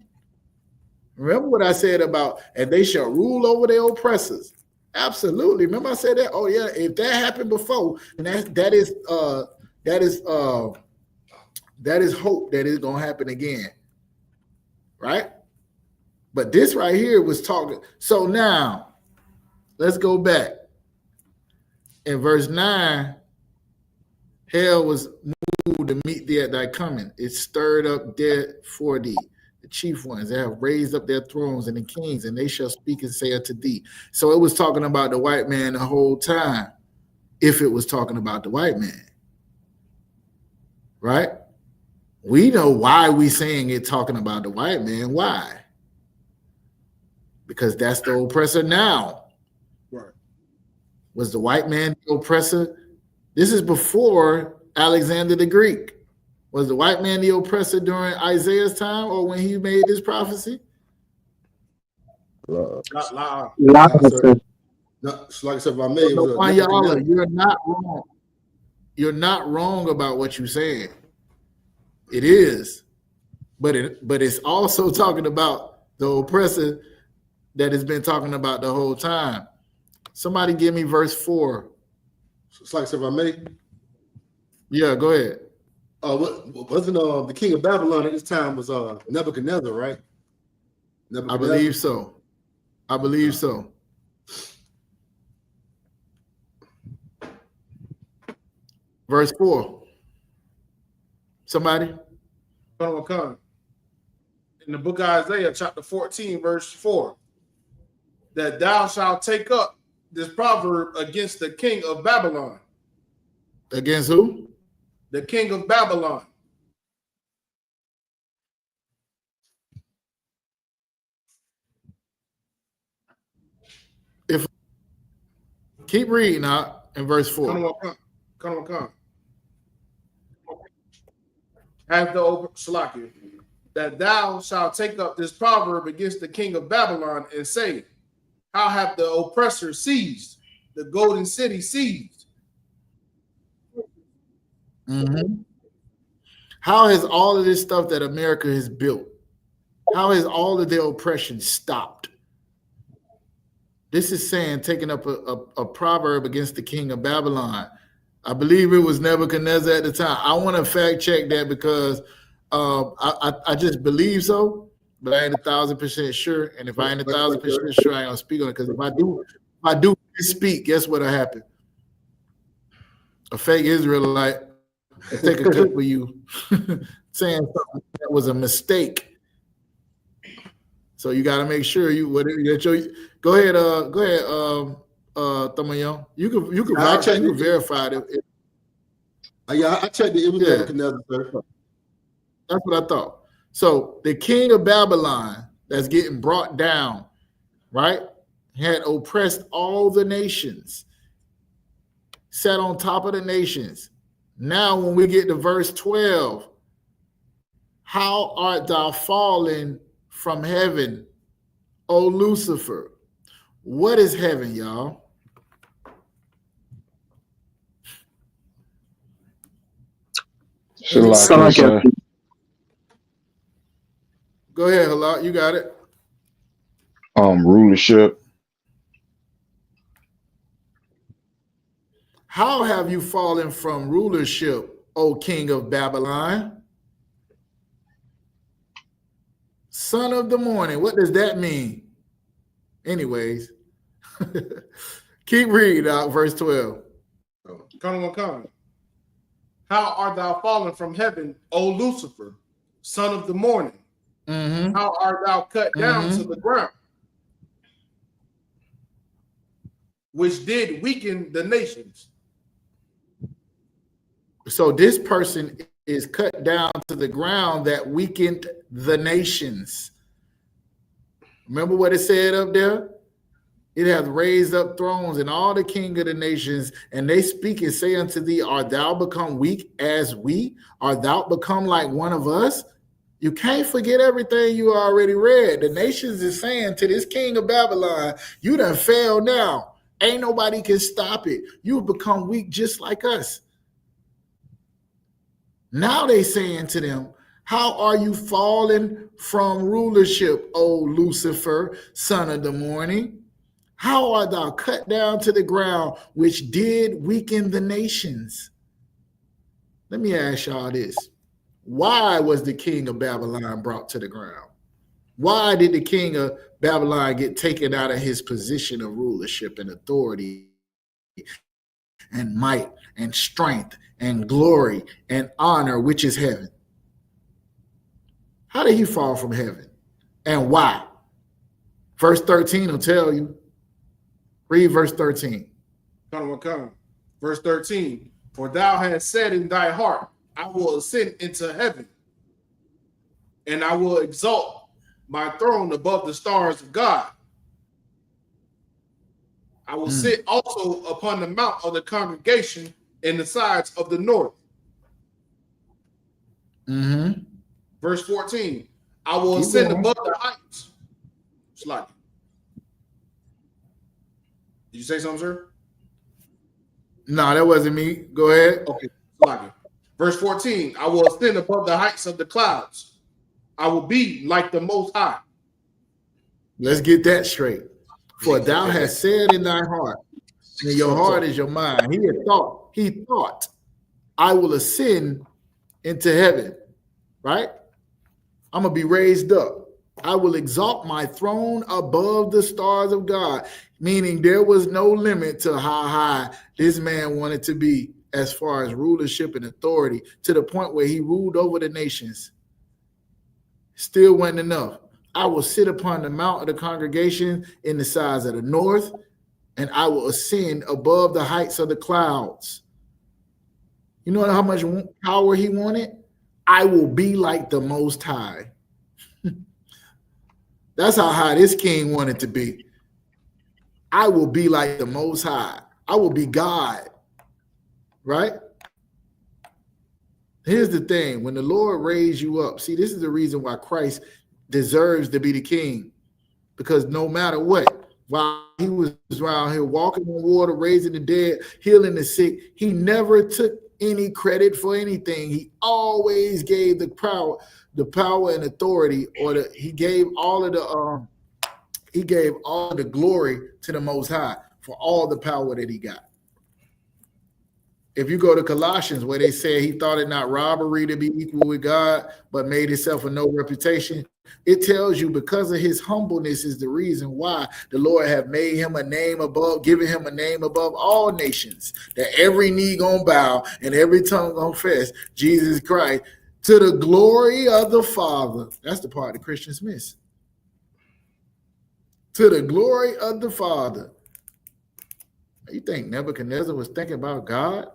Remember what I said about, and they shall rule over their oppressors. Absolutely. Remember I said that? Oh yeah, if that happened before, and that is hope that is going to happen again. Right? But this right here was talking. So now let's go back. In verse 9, hell was moved to meet thee at thy coming. It stirred up there for thee, the chief ones that have raised up their thrones and the kings, and they shall speak and say unto thee. So it was talking about the white man the whole time, if it was talking about the white man. Right? We know why we saying it talking about the white man. Why? Because that's the oppressor now. Right. Was the white man the oppressor? This is before Alexander the Greek. Was the white man the oppressor during Isaiah's time or when he made this prophecy? Sir. No, so like I said, if I may, it was you're not wrong. You're not wrong about what you're saying. It is, but it's also talking about the oppressor that has been talking about the whole time. Somebody give me verse 4. It's like I said, if I may. Yeah, go ahead. Wasn't the king of Babylon at this time was Nebuchadnezzar, right? I believe so. I believe so. Verse 4. Somebody? In the book of Isaiah, chapter 14, verse 4, that thou shalt take up this proverb against the king of Babylon. Against who? The king of Babylon. If keep reading out in verse 4. Come. As the Salakia, that thou shalt take up this proverb against the king of Babylon and say, how have the oppressor seized, the golden city seized? Mm-hmm. How has all of this stuff that America has built, how has all of their oppression stopped? This is saying taking up a proverb against the king of Babylon. I believe it was Nebuchadnezzar at the time. I want to fact check that because I just believe so, but I ain't 1,000% sure. And if I ain't 1,000% sure, I ain't gonna speak on it. Because if I do speak, guess what'll happen? A fake Israelite will take a clip of you saying something that was a mistake. So you got to make sure go ahead, Thamayon. You can verify it. Yeah, I checked it. It was Nebuchadnezzar, sir. That's what I thought. So the king of Babylon that's getting brought down, right, had oppressed all the nations, sat on top of the nations. Now when we get to verse 12, how art thou fallen from heaven, O Lucifer? What is heaven, y'all? Go ahead, Halak, you got it. Rulership. How have you fallen from rulership, O king of Babylon? Son of the morning. What does that mean? Anyways, keep reading out verse 12. Come. How art thou fallen from heaven, O Lucifer, son of the morning? Mm-hmm. How art thou cut down to the ground, which did weaken the nations? So this person is cut down to the ground that weakened the nations. Remember what it said up there? It hath raised up thrones and all the king of the nations, and they speak and say unto thee, art thou become weak as we? Art thou become like one of us? You can't forget everything you already read. The nations is saying to this king of Babylon, you done failed now. Ain't nobody can stop it. You've become weak just like us. Now they saying to them, how are you fallen from rulership, O Lucifer, son of the morning? How art thou cut down to the ground, which did weaken the nations? Let me ask y'all this. Why was the king of Babylon brought to the ground? Why did the king of Babylon get taken out of his position of rulership and authority and might and strength and glory and honor, which is heaven? How did he fall from heaven? And why? Verse 13 will tell you. Read verse 13. Verse 13. For thou hast said in thy heart, I will ascend into heaven, and I will exalt my throne above the stars of God. I will sit also upon the mount of the congregation in the sides of the north. Verse 14. I will ascend above the heights. Slide. Did you say something, sir? No, that wasn't me. Go ahead. Okay. Slide. Verse 14. I will ascend above the heights of the clouds. I will be like the Most High. Let's get that straight. For thou hast said in thy heart, and your heart is your mind. He thought, I will ascend into heaven, right? I'm going to be raised up. I will exalt my throne above the stars of God, meaning there was no limit to how high this man wanted to be as far as rulership and authority, to the point where he ruled over the nations. Still wasn't enough. I will sit upon the mount of the congregation in the sides of the north, and I will ascend above the heights of the clouds. You know how much power he wanted? I will be like the Most High. That's how high this king wanted to be. I will be like the Most High. I will be God. Right? Here's the thing. When the Lord raised you up, see, this is the reason why Christ deserves to be the king, because no matter what, while he was around here walking on water, raising the dead, healing the sick, he never took any credit for anything. He always gave the power and authority, or he gave all of the glory to the Most High for all the power that he got. If you go to Colossians, where they say he thought it not robbery to be equal with God, but made himself of no reputation, it tells you because of his humbleness is the reason why the Lord have made him a name above, given him a name above all nations, that every knee gonna bow and every tongue gonna confess Jesus Christ to the glory of the Father. That's the part the Christians miss. To the glory of the Father. You think Nebuchadnezzar was thinking about God?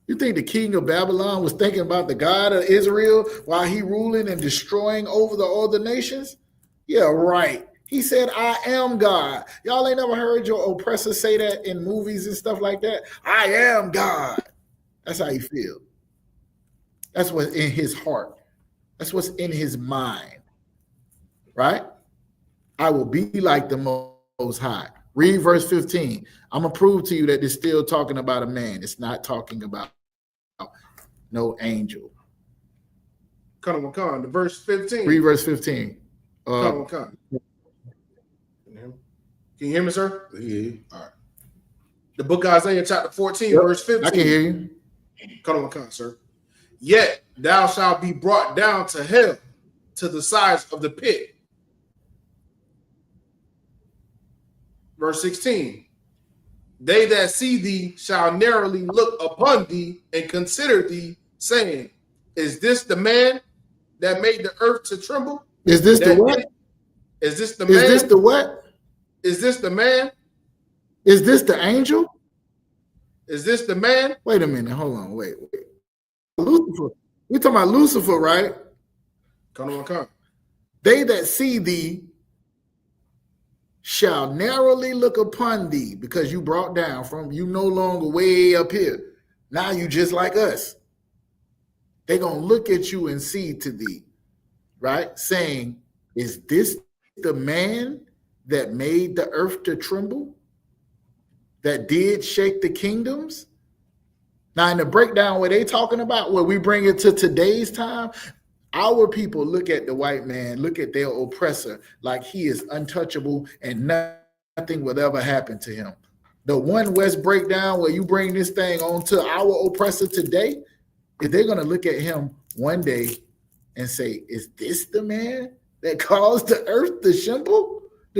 You think the king of Babylon was thinking about the God of Israel while he ruling and destroying over the other nations? Yeah, right. He said, I am God. Y'all ain't never heard your oppressor say that in movies and stuff like that? I am God. That's how he feels. That's what's in his heart. That's what's in his mind. Right? I will be like the Most High. Read verse 15. I'm going to prove to you that it's still talking about a man. It's not talking about no angel. The verse 15. Read verse 15. Can you hear me, sir? Yeah. All right. The book of Isaiah chapter 14, verse 15. I can hear you. Come, sir. Yet thou shalt be brought down to hell, to the sides of the pit. Verse 16. They that see thee shall narrowly look upon thee and consider thee, saying, is this the man that made the earth to tremble? Is this the what? Is this the man? Is this the what? Is this the man? Is this the angel? Is this the man? Wait a minute. Hold on. Wait. Lucifer. We're talking about Lucifer, right? Come. They that see thee shall narrowly look upon thee, because you brought down from, you no longer way up here. Now you just like us. They're going to look at you and see to thee, right? Saying, is this the man that made the earth to tremble? that did shake the kingdoms. Now, in the breakdown where they talking about, where we bring it to today's time, our people look at the white man, look at their oppressor like he is untouchable and nothing will ever happen to him. The One West breakdown where you bring this thing on to our oppressor today, if they're going to look at him one day and say, is this the man that caused the earth to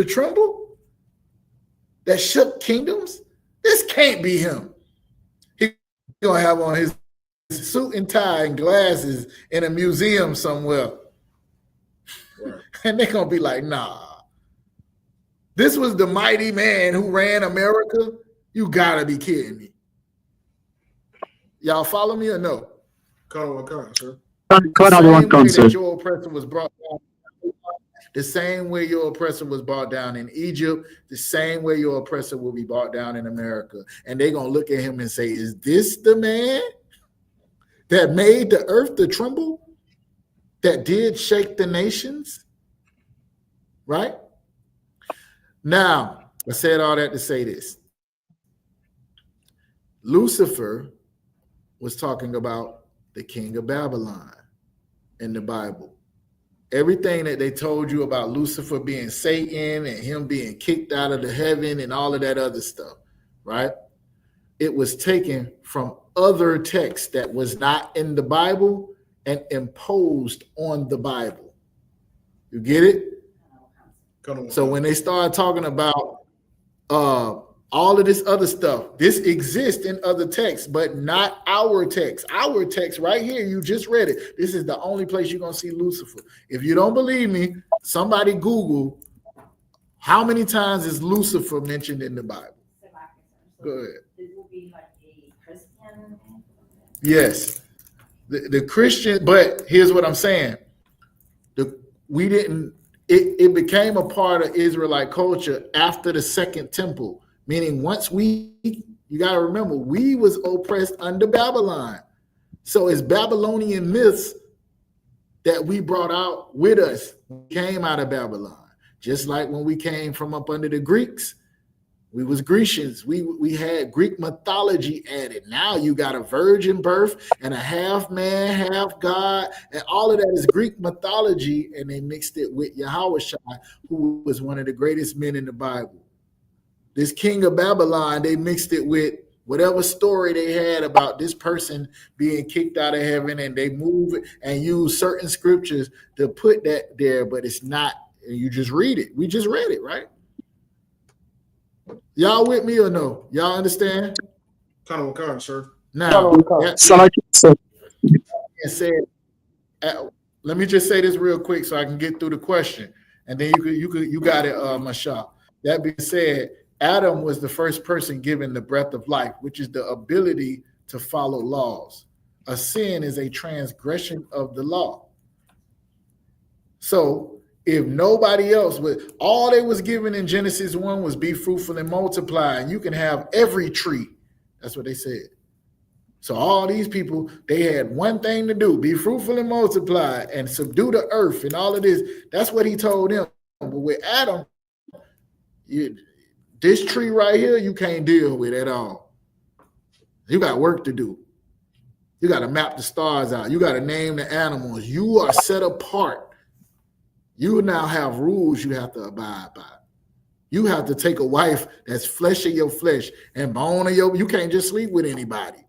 tremble, that shook kingdoms? This can't be him. He's going to have on his suit and tie and glasses in a museum somewhere. Right. And they're going to be like, nah. This was the mighty man who ran America? You got to be kidding me. Y'all follow me or no? Sir. Your oppressor was brought down, the same way your oppressor was brought down in Egypt, the same way your oppressor will be brought down in America. And they're going to look at him and say, is this the man that made the earth to tremble, that did shake the nations? Right? Now, I said all that to say this. Lucifer was talking about the king of Babylon in the Bible. Everything that they told you about Lucifer being Satan and him being kicked out of the heaven and all of that other stuff, right? It was taken from other texts that was not in the Bible and imposed on the Bible. You get it? So when they start talking about all of this other stuff, this exists in other texts, but not our text. Our text right here, you just read it. This is the only place you're going to see Lucifer. If you don't believe me, somebody Google how many times is Lucifer mentioned in the Bible. Go ahead. This will be like a Christian. Yes, the Christian. But here's what I'm saying: It became a part of Israelite culture after the Second Temple. Meaning, once you got to remember, we was oppressed under Babylon. So it's Babylonian myths that we brought out with us, came out of Babylon. Just like when we came from up under the Greeks, we was Grecians. We had Greek mythology added. Now you got a virgin birth and a half man, half God, and all of that is Greek mythology, and they mixed it with Yahushua, who was one of the greatest men in the Bible. This king of Babylon, they mixed it with whatever story they had about this person being kicked out of heaven, and they move it and use certain scriptures to put that there, but it's not. You just read it. We just read it, right? Y'all with me or no? Y'all understand? Kind of, sir. Now, let me just say this real quick so I can get through the question, and then you got it, Mashah. That being said, Adam was the first person given the breath of life, which is the ability to follow laws. A sin is a transgression of the law. So if nobody else would, all they was given in Genesis 1 was be fruitful and multiply, and you can have every tree. That's what they said. So all these people, they had one thing to do: be fruitful and multiply and subdue the earth and all of this. That's what he told them. But with Adam, this tree right here, you can't deal with at all. You got work to do. You got to map the stars out. You got to name the animals. You are set apart. You now have rules you have to abide by. You have to take a wife that's flesh of your flesh and bone of your. You can't just sleep with anybody.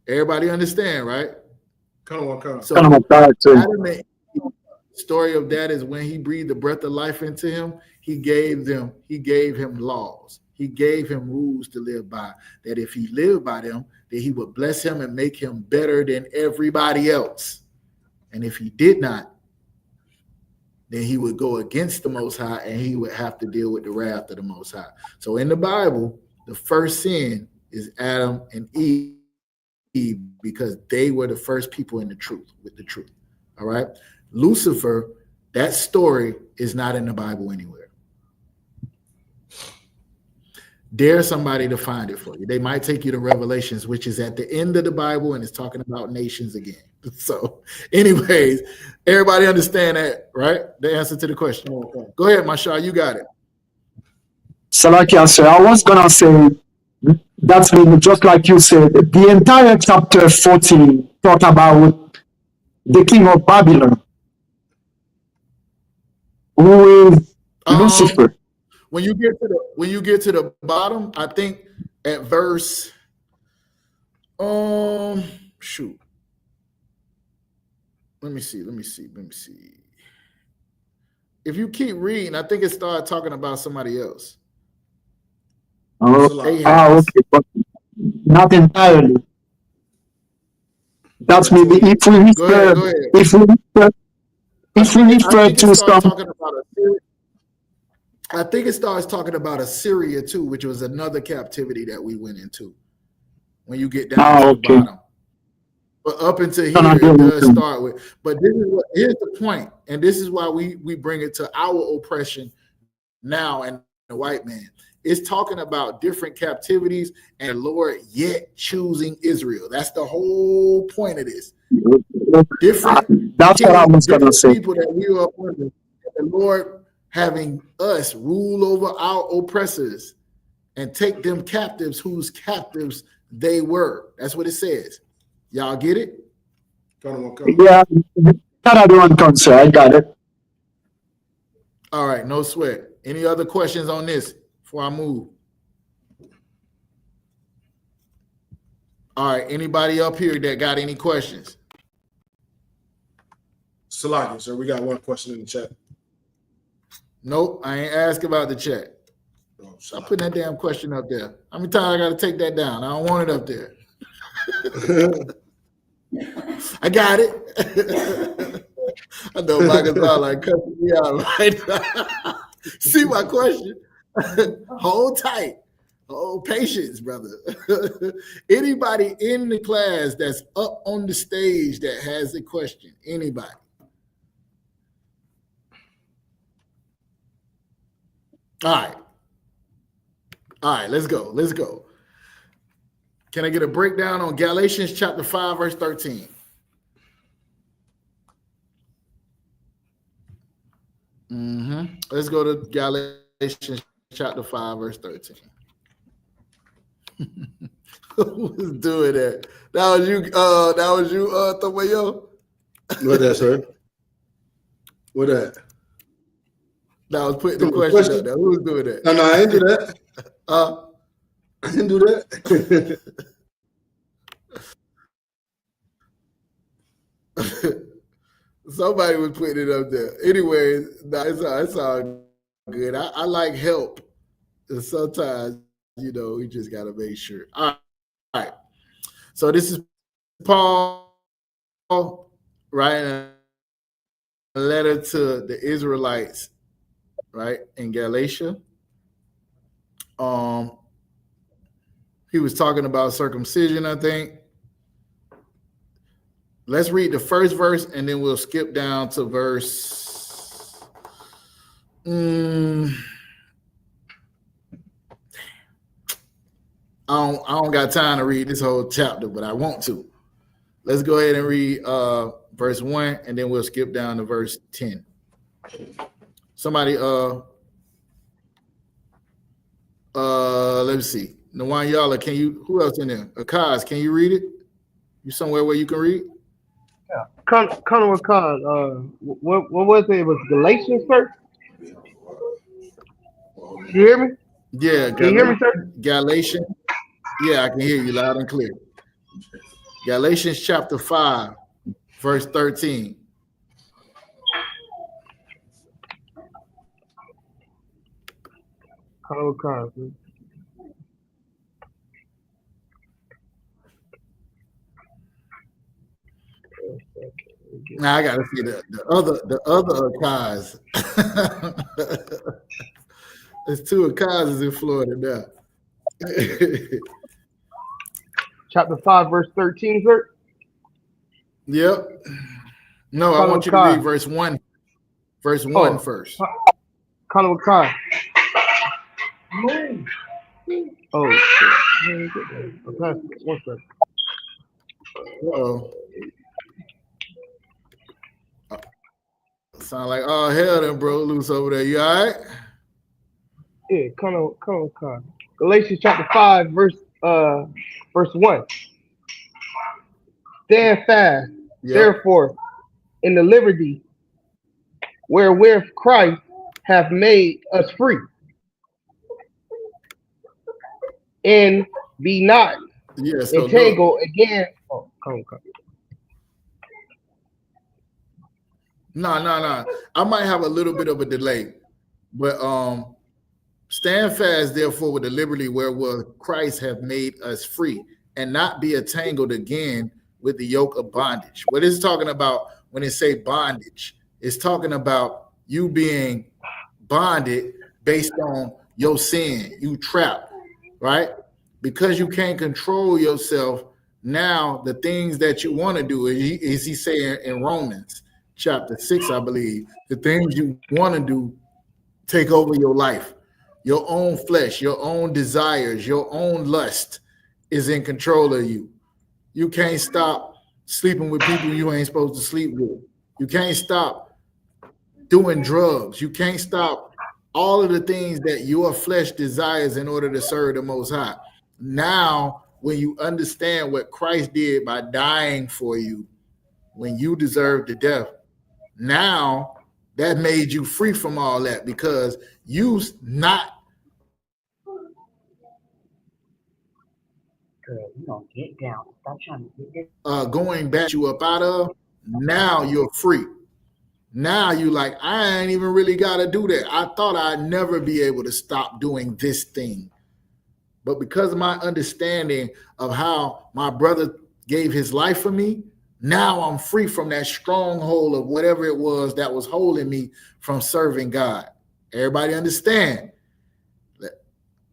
Everybody understand, right? Come on. So Adam and story of that is when he breathed the breath of life into him, he gave him laws. He gave him rules to live by, that if he lived by them, that he would bless him and make him better than everybody else. And if he did not, then he would go against the Most High and he would have to deal with the wrath of the Most High. So in the Bible, the first sin is Adam and Eve, because they were the first people in the truth, with the truth. All right. Lucifer, that story is not in the Bible anywhere. Dare somebody to find it for you. They might take you to Revelations, which is at the end of the Bible, and it's talking about nations again. So, anyways, everybody understand that, right? The answer to the question. Okay. Go ahead, Mashah, you got it. Salakia, sir, I was gonna say that's maybe just like you said, the entire chapter 14 talk about the king of Babylon, who is Lucifer. When you get to the bottom, I think at verse shoot. Let me see. If you keep reading, I think it started talking about somebody else. Okay, but not entirely. That's maybe if we refer to some. I think it starts talking about Assyria too, which was another captivity that we went into. When you get down to the bottom, but up until here it does start with. But here's the point, and this is why we bring it to our oppression now and the white man. It's talking about different captivities and Lord yet choosing Israel. That's the whole point of this. That's what I was gonna say. People that we are under, the Lord having us rule over our oppressors and take them captives whose captives they were. That's what it says. Y'all get it? Yeah, that one concern. I got it. All right, no sweat. Any other questions on this before I move? All right, anybody up here that got any questions? Salakia, sir, we got one question in the chat. Nope, I ain't asking about the chat. Stop putting that damn question up there. How many times I got to take that down? I don't want it up there. I got it. I know Michael's all like cussing me out right now. See my question? Hold tight. Hold patience, brother. Anybody in the class that's up on the stage that has a question? Anybody? All right, let's go. Can I get a breakdown on Galatians chapter 5, verse 13? Let's go to Galatians chapter 5, verse 13. Who was doing that? That was you, Tomayo? What that, sir? What that? That was putting the question up there. Who was doing that? No, I didn't do that. I didn't do that. Somebody was putting it up there. Anyway, it's all good. I like help. And sometimes, we just got to make sure. All right. So this is Paul writing a letter to the Israelites, right, in Galatia. He was talking about circumcision, I think. Let's read the first verse, and then we'll skip down to verse. I don't got time to read this whole chapter, but I want to. Let's go ahead and read verse 1, and then we'll skip down to verse 10. Somebody, let me see. Nawan Yala, who else in there? Akaz, can you read it? You somewhere where you can read? Yeah. Colonel Khan, what was it? It was Galatians first? You hear me? Yeah. Can you hear me, sir? Galatians. Yeah, I can hear you loud and clear. Galatians chapter 5, verse 13. Colonel Khan, please. Now I gotta see the other Akaz. There's two Akazes in Florida now. Chapter 5, verse 13, sir? Yep. No, I want you to read verse 1. Verse 1 first. Colonel Khan. Oh, shit. Okay. One second. Uh-oh. Sound like, oh, hell then, bro, loose over there. You all right? Yeah, come on. Galatians chapter 5, verse 1. Stand fast, Yep. therefore, in the liberty wherewith Christ hath made us free, and be not Yeah. So look. entangled again. Oh, come. No. I might have a little bit of a delay, but stand fast, therefore, with the liberty wherewith Christ have made us free, and not be entangled again with the yoke of bondage. What is it talking about when it say bondage? It's talking about you being bonded based on your sin. You trapped, right? Because you can't control yourself. Now, the things that you want to do, is he saying in Romans chapter 6, I believe, the things you want to do take over your life. Your own flesh, your own desires, your own lust is in control of you. You can't stop sleeping with people you ain't supposed to sleep with. You can't stop doing drugs. You can't stop all of the things that your flesh desires in order to serve the Most High. Now, when you understand what Christ did by dying for you when you deserved the death, now that made you free from all that, because you not Get down. Stop trying to get going back you up out of. Now you're free. Now you like, I ain't even really got to do that. I thought I'd never be able to stop doing this thing. But because of my understanding of how my brother gave his life for me, now I'm free from that stronghold of whatever it was that was holding me from serving God. Everybody understand?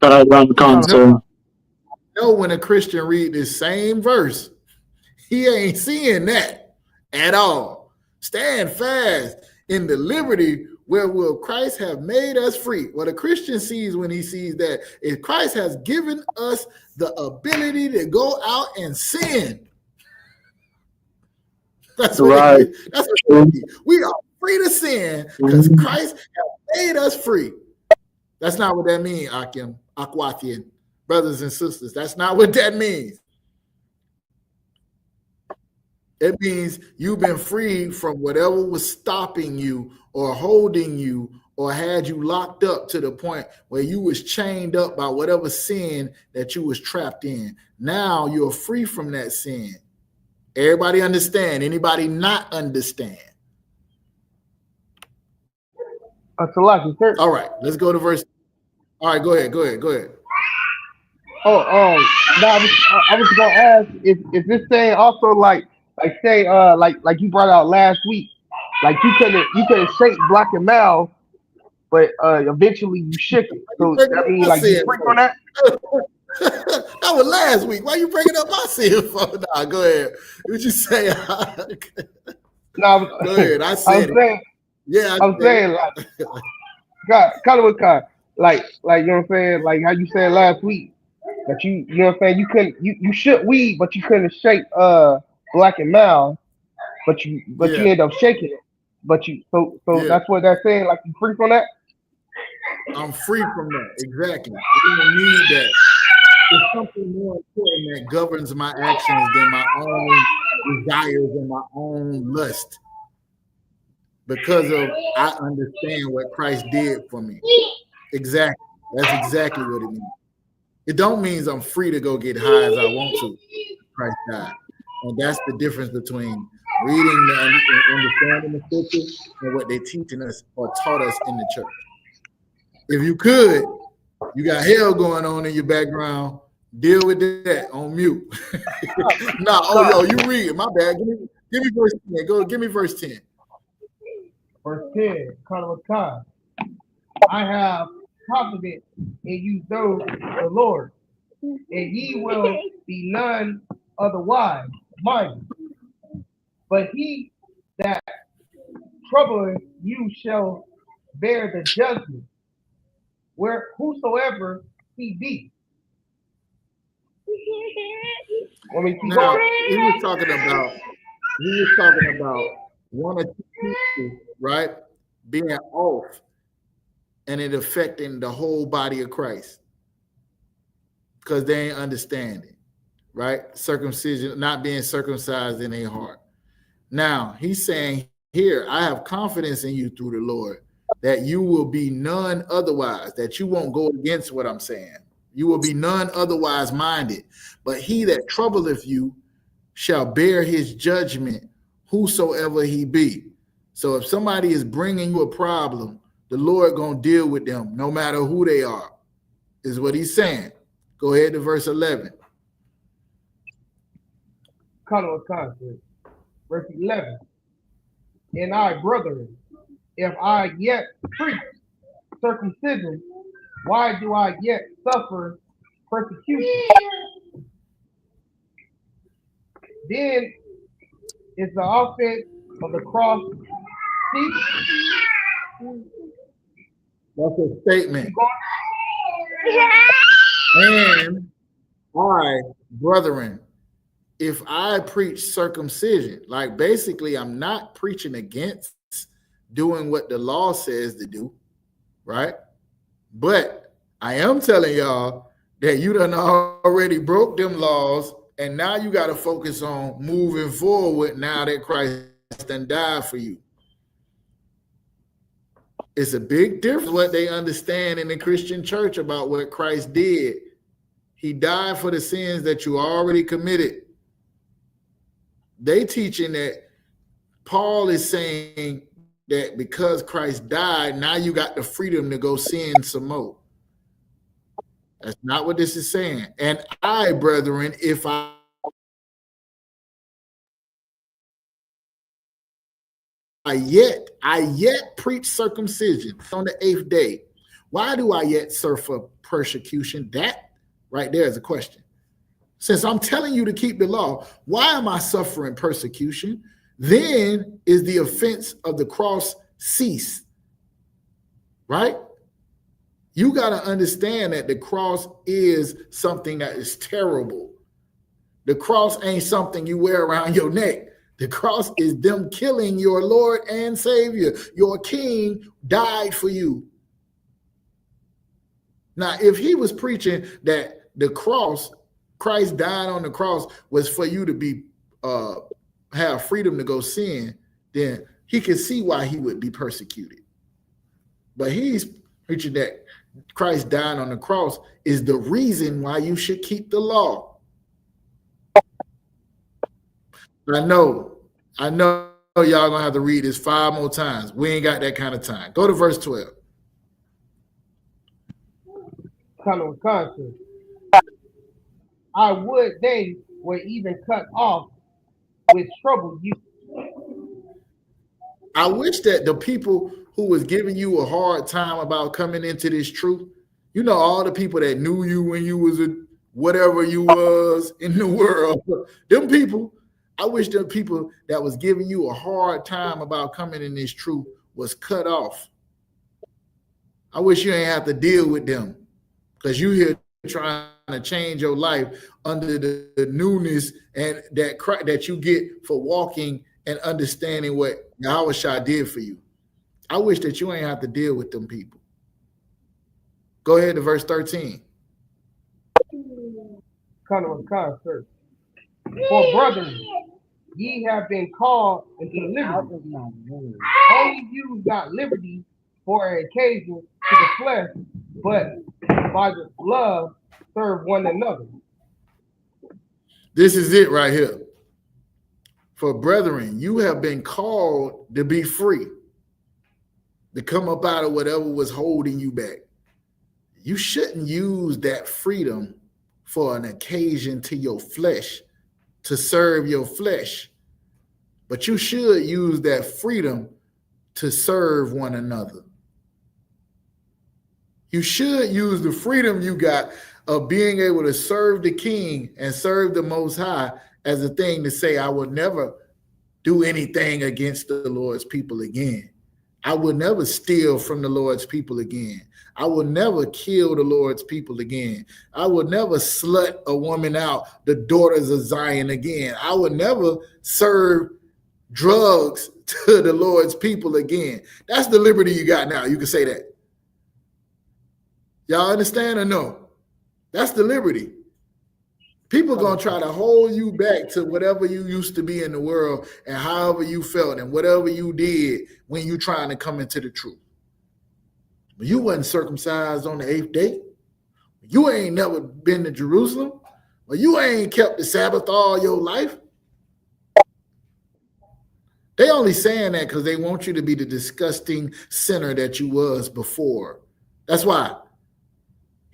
Counsel. Know when a Christian read this same verse, he ain't seeing that at all. Stand fast in the liberty wherewith Christ have made us free. What a Christian sees when he sees that is Christ has given us the ability to go out and sin. That's what Right. it is. That's what it is. We are free to sin because Christ has made us free. That's not what that means, Akim, Akwathian, brothers and sisters. That's not what that means. It means you've been freed from whatever was stopping you or holding you or had you locked up to the point where you was chained up by whatever sin that you was trapped in. Now you're free from that sin. Everybody understand? Anybody not understand? All right, let's go to verse. All right, go ahead. Oh, no, I was gonna ask if this thing also like say like you brought out last week, like you couldn't shake black and mild, but eventually you shook it. So that means like you free from that. That was last week. Why you bringing up my sin for? Nah, go ahead. What you say? No, go ahead. I said it. Saying, Yeah, I'm saying like God, color with God, like you know what I'm saying, like how you said last week that you know what I'm saying, you couldn't you shook weed, but you couldn't shake black and mild, but you end up shaking it, but you so that's what they're saying, like you free from that. I'm free from that. Exactly. I don't need that. There's something more important that governs my actions than my own desires and my own lust. Because of I understand what Christ did for me. Exactly. That's exactly what it means. It don't mean I'm free to go get high as I want to. Christ died. And that's the difference between reading and understanding the scripture and what they're teaching us or taught us in the church. If you could, you got hell going on in your background, deal with that on mute. You read it. My bad. Give me verse 10. Give me verse 10. Verse 10, Khan. I have confidence in you, though the Lord, and ye will be none otherwise minded. But he that troubleth you shall bear the judgment, where whosoever he be. Now, he was talking about one or two people, right, being off and it affecting the whole body of Christ because they ain't understanding, right? Circumcision, not being circumcised in their heart. Now, he's saying here, I have confidence in you through the Lord that you will be none otherwise, that you won't go against what I'm saying. You will be none otherwise minded. But he that troubleth you shall bear his judgment, whosoever he be. So if somebody is bringing you a problem, the Lord going to deal with them no matter who they are, is what he's saying. Go ahead to verse 11. Color of concept. Verse 11. And I, brethren, if I yet preach circumcision, why do I yet suffer persecution? Then is the offense of the cross ceased? That's a statement. And I, brethren, if I preach circumcision, like basically I'm not preaching against doing what the law says to do, right? But I am telling y'all that you done already broke them laws, and now you got to focus on moving forward now that Christ done died for you. It's a big difference what they understand in the Christian church about what Christ did. He died for the sins that you already committed. They teaching that Paul is saying that because Christ died, now you got the freedom to go sin some more. That's not what this is saying. And I, brethren, if I yet preach circumcision on the 8th day, why do I yet suffer persecution? That right there is a question. Since I'm telling you to keep the law, why am I suffering persecution? Then is the offense of the cross cease, right? You got to understand that the cross is something that is terrible. The cross ain't something you wear around your neck. The cross is them killing your Lord and Savior. Your King died for you. Now, if he was preaching that the cross, Christ died on the cross, was for you to be have freedom to go sin, then he could see why he would be persecuted. But he's preaching that Christ dying on the cross is the reason why you should keep the law. I know y'all gonna have to read this 5 more times. We ain't got that kind of time. Go to verse 12. Color of concept. I would they were even cut off with trouble you. I wish that the people who was giving you a hard time about coming into this truth, you know, all the people that knew you when you was a whatever you was in the world, them people, I wish the people that was giving you a hard time about coming in this truth was cut off. I wish you ain't have to deal with them because you here trying to change your life under the newness and that you get for walking and understanding what Yahushua did for you. I wish that you ain't have to deal with them people. Go ahead to verse 13. Color of concept. For brethren, ye have been called into liberty. Only use not liberty for an occasion to the flesh, but by the love serve one another. This is it right here. For brethren, you have been called to be free, to come up out of whatever was holding you back. You shouldn't use that freedom for an occasion to your flesh, to serve your flesh. But you should use that freedom to serve one another. You should use the freedom you got of being able to serve the King and serve the Most High as a thing to say, I will never do anything against the Lord's people again. I will never steal from the Lord's people again. I will never kill the Lord's people again. I will never slut a woman out, the daughters of Zion again. I will never serve drugs to the Lord's people again. That's the liberty you got now. You can say that. Y'all understand or no? That's the liberty. People gonna try to hold you back to whatever you used to be in the world and however you felt and whatever you did when you trying to come into the truth. But you wasn't circumcised on the 8th day. You ain't never been to Jerusalem. Or you ain't kept the Sabbath all your life. They only saying that because they want you to be the disgusting sinner that you was before. That's why.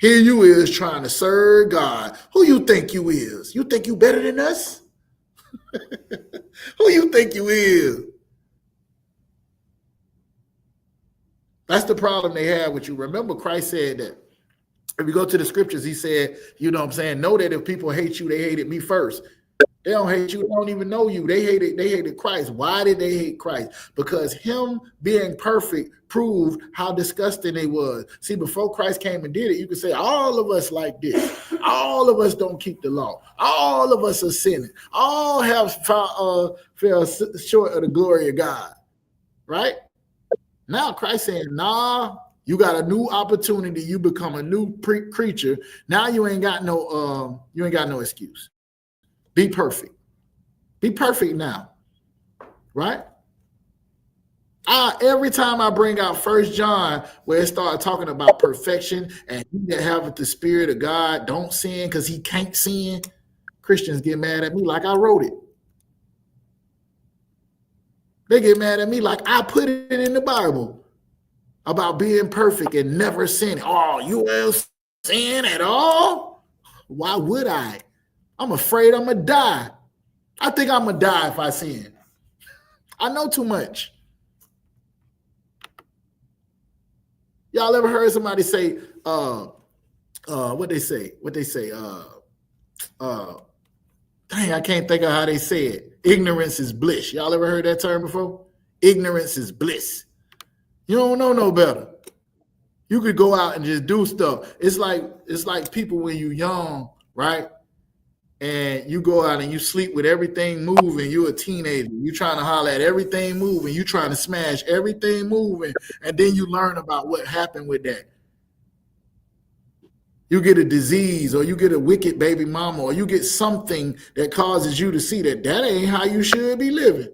Here you is trying to serve God. Who you think you is? You think you better than us? Who you think you is? That's the problem they have with you. Remember, Christ said that. If you go to the scriptures, he said, you know what I'm saying, know that if people hate you, they hated me first. They don't hate you. They don't even know you. They hated Christ. Why did they hate Christ? Because him being perfect proved how disgusting they was. See, before Christ came and did it, you could say all of us like this. All of us don't keep the law. All of us are sinning. All have fell short of the glory of God. Right? Now Christ saying, nah, you got a new opportunity. You become a new creature. Now you ain't got no excuse. Be perfect. Be perfect now. Right? Every time I bring out 1 John, where it started talking about perfection and he that have the spirit of God don't sin because he can't sin, Christians get mad at me like I wrote it. They get mad at me like I put it in the Bible about being perfect and never sinning. Oh, you will sin at all? Why would I? I'm afraid I'm going to die. I think I'm going to die if I sin. I know too much. Y'all ever heard somebody say, what they say? Dang, I can't think of how they say it. Ignorance is bliss. Y'all ever heard that term before? Ignorance is bliss. You don't know no better. You could go out and just do stuff. It's like people when you're young, right? And you go out and you sleep with everything moving. You're a teenager. You're trying to holler at everything moving. You're trying to smash everything moving. And then you learn about what happened with that. You get a disease or you get a wicked baby mama or you get something that causes you to see that ain't how you should be living.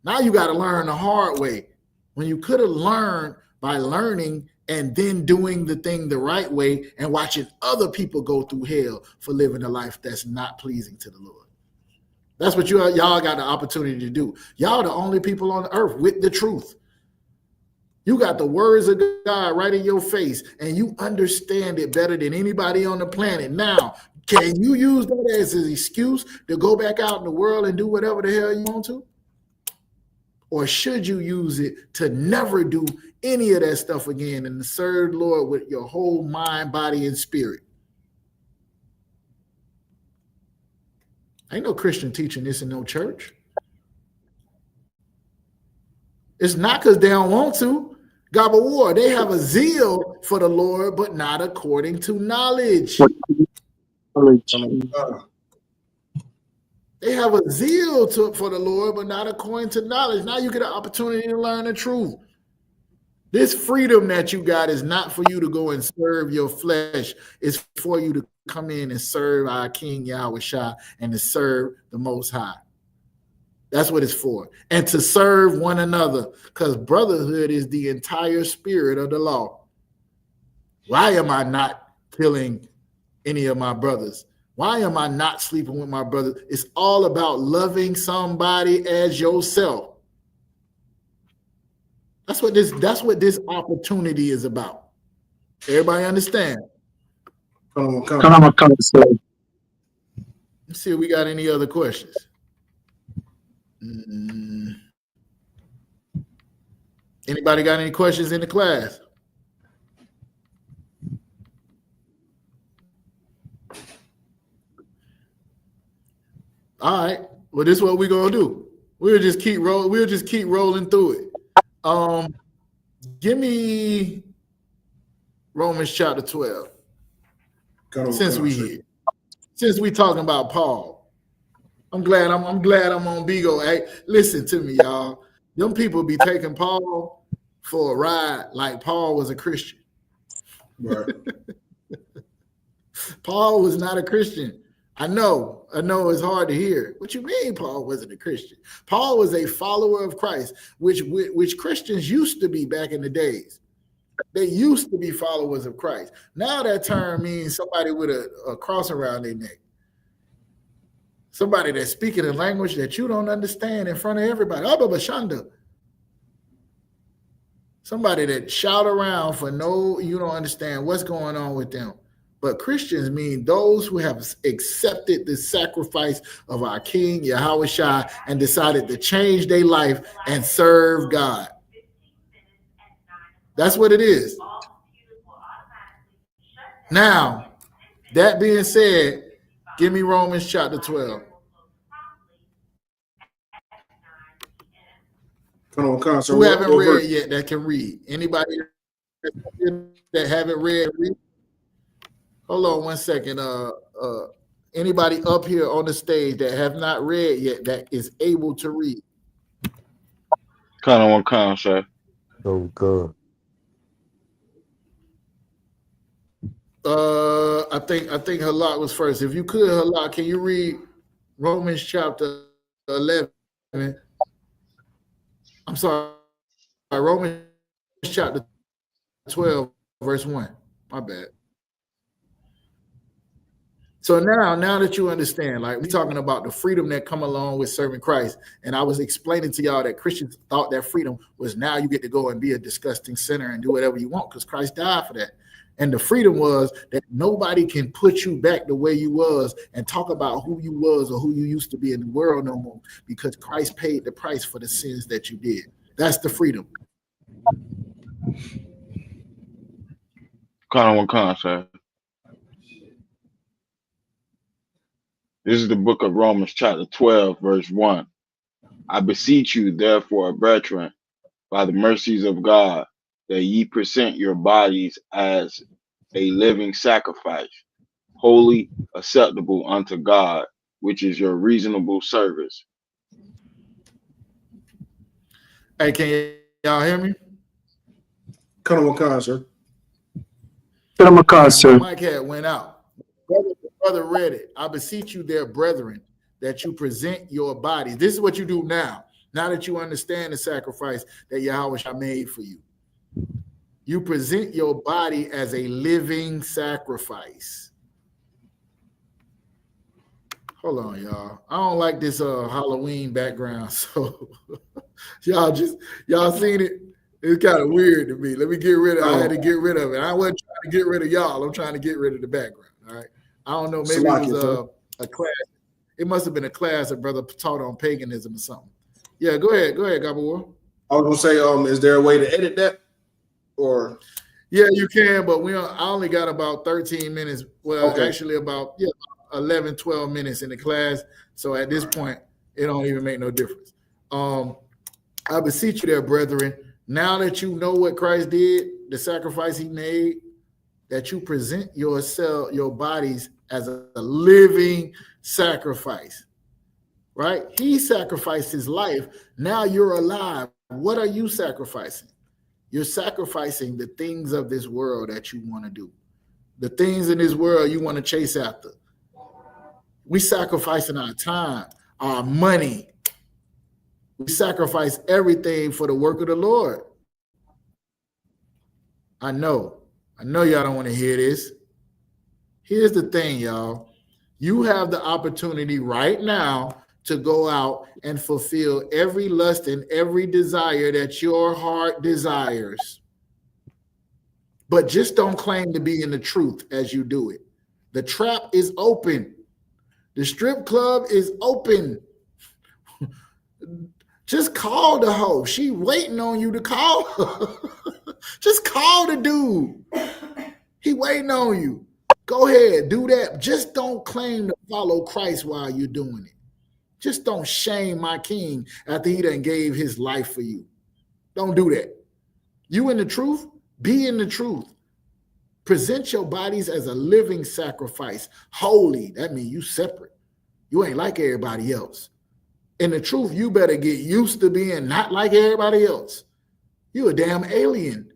Now you got to learn the hard way. When you could have learned by learning and then doing the thing the right way and watching other people go through hell for living a life that's not pleasing to the Lord. That's what y'all got the opportunity to do. Y'all the only people on earth with the truth. You got the words of God right in your face and you understand it better than anybody on the planet. Now, can you use that as an excuse to go back out in the world and do whatever the hell you want to? Or should you use it to never do any of that stuff again and to serve the Lord with your whole mind, body, and spirit? Ain't no Christian teaching this in no church. It's not because they don't want to. God of war, they have a zeal for the Lord, but not according to knowledge. They have a zeal for the Lord, but not according to knowledge. Now you get an opportunity to learn the truth. This freedom that you got is not for you to go and serve your flesh. It's for you to come in and serve our King Yahweh Shah and to serve the Most High. That's what it's for. And to serve one another, because brotherhood is the entire spirit of the law. Why am I not killing any of my brothers? Why am I not sleeping with my brother? It's all about loving somebody as yourself. That's what this opportunity is about. Everybody understand? Come on. Let's see if we got any other questions. Anybody got any questions in the class? All right. Well, this is what we're gonna do. We'll just keep rolling through it. Give me Romans chapter 12. Since we talking about Paul. I'm glad I'm on Bigo. Hey, listen to me, y'all. Them people be taking Paul for a ride like Paul was a Christian. Right. Paul was not a Christian. I know it's hard to hear. What you mean Paul wasn't a Christian? Paul was a follower of Christ, which Christians used to be back in the days. They used to be followers of Christ. Now that term means somebody with a cross around their neck. Somebody that's speaking a language that you don't understand in front of everybody. Somebody that shout around for you don't understand what's going on with them. But Christians mean those who have accepted the sacrifice of our King, Yahweh Shai, and decided to change their life and serve God. That's what it is. Now, that being said, give me Romans chapter 12. Come on, Who haven't read yet that can read? Anybody that haven't read? Hold on one second. Anybody up here on the stage that have not read yet that is able to read? Come on, sir. Oh God. I think Halak was first. If you could, Halak, can you read Romans chapter 11? I'm sorry, Romans chapter 12, verse 1. My bad. So now that you understand, like we're talking about the freedom that come along with serving Christ, and I was explaining to y'all that Christians thought that freedom was now you get to go and be a disgusting sinner and do whatever you want because Christ died for that. And the freedom was that nobody can put you back the way you was and talk about who you was or who you used to be in the world no more because Christ paid the price for the sins that you did. That's the freedom. Come on, sir. This is the book of Romans chapter 12, verse 1. I beseech you, therefore, brethren, by the mercies of God, that ye present your bodies as a living sacrifice, holy, acceptable unto God, which is your reasonable service. Hey, can y'all hear me? Come on, sir. My mic had went out. Brother read it. I beseech you, there, brethren, that you present your bodies. This is what you do now. Now that you understand the sacrifice that Yahweh made for you, you present your body as a living sacrifice. Hold on, y'all. I don't like this Halloween background, so y'all seen it? It's kind of weird to me. Let me get rid of it. I had to get rid of it. I wasn't trying to get rid of y'all. I'm trying to get rid of the background. All right. I don't know. Maybe it was a class. It must have been a class that brother taught on paganism or something. Yeah, go ahead, Gabor. I was gonna say, is there a way to edit that? Or yeah, you can, but I only got about 13 minutes. Well, okay. Actually about 11, 12 minutes in the class. So at this point, it don't even make no difference. I beseech you there, brethren, now that you know what Christ did, the sacrifice he made, that you present your bodies as a living sacrifice, right? He sacrificed his life. Now you're alive. What are you sacrificing? You're sacrificing the things of this world that you want to do. The things in this world you want to chase after. We sacrificing our time, our money. We sacrifice everything for the work of the Lord. I know y'all don't want to hear this. Here's the thing, y'all. You have the opportunity right now to go out and fulfill every lust and every desire that your heart desires. But just don't claim to be in the truth as you do it. The trap is open. The strip club is open. Just call the hoe. She waiting on you to call her. Just call the dude. He waiting on you. Go ahead, do that. Just don't claim to follow Christ while you're doing it. Just don't shame my king after he done gave his life for you. Don't do that. You in the truth? Be in the truth. Present your bodies as a living sacrifice. Holy. That means you separate. You ain't like everybody else. In the truth, you better get used to being not like everybody else. You a damn alien.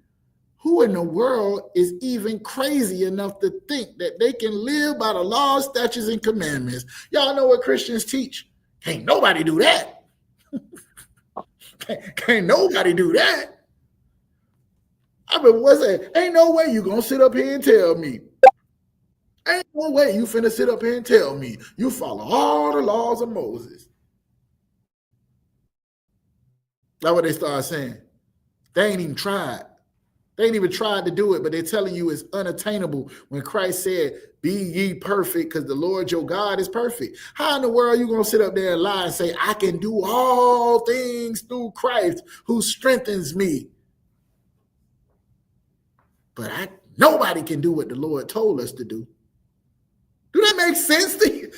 Who in the world is even crazy enough to think that they can live by the laws, statutes, and commandments? Y'all know what Christians teach. Can't nobody do that. Can't nobody do that. I mean, what's that? Ain't no way you gonna sit up here and tell me. Ain't no way you finna sit up here and tell me you follow all the laws of Moses. That's what they start saying. They ain't even tried. They ain't even tried to do it, but they're telling you it's unattainable when Christ said, be ye perfect because the Lord your God is perfect. How in the world are you going to sit up there and lie and say, I can do all things through Christ who strengthens me? But nobody can do what the Lord told us to do. Do that make sense to you?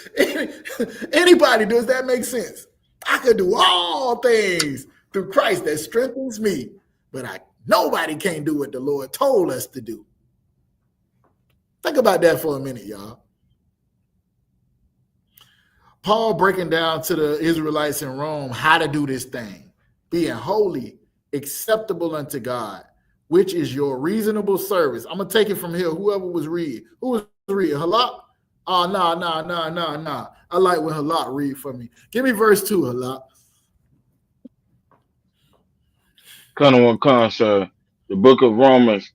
Anybody, does that make sense? I can do all things through Christ that strengthens me, but nobody can do what the Lord told us to do. Think about that for a minute, y'all. Paul breaking down to the Israelites in Rome how to do this thing, being holy, acceptable unto God, which is your reasonable service. I'm going to take it from here. Whoever was reading. Who was reading? Halak? Oh, no. I like when Halak read for me. Give me verse 2, Halak. Sir. The book of Romans,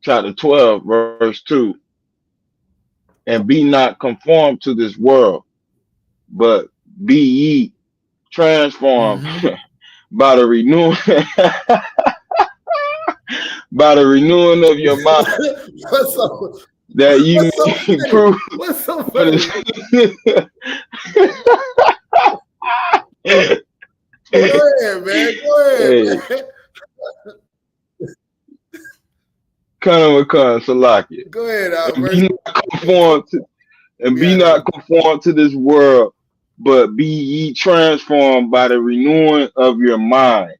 chapter 12, verse 2. And be not conformed to this world, but be ye transformed by the renewing by the renewing of your mind, that you may improve. What's so funny? Go ahead, man. Go ahead, man. Salakia. Go ahead, be not conformed to this world, but be ye transformed by the renewing of your mind,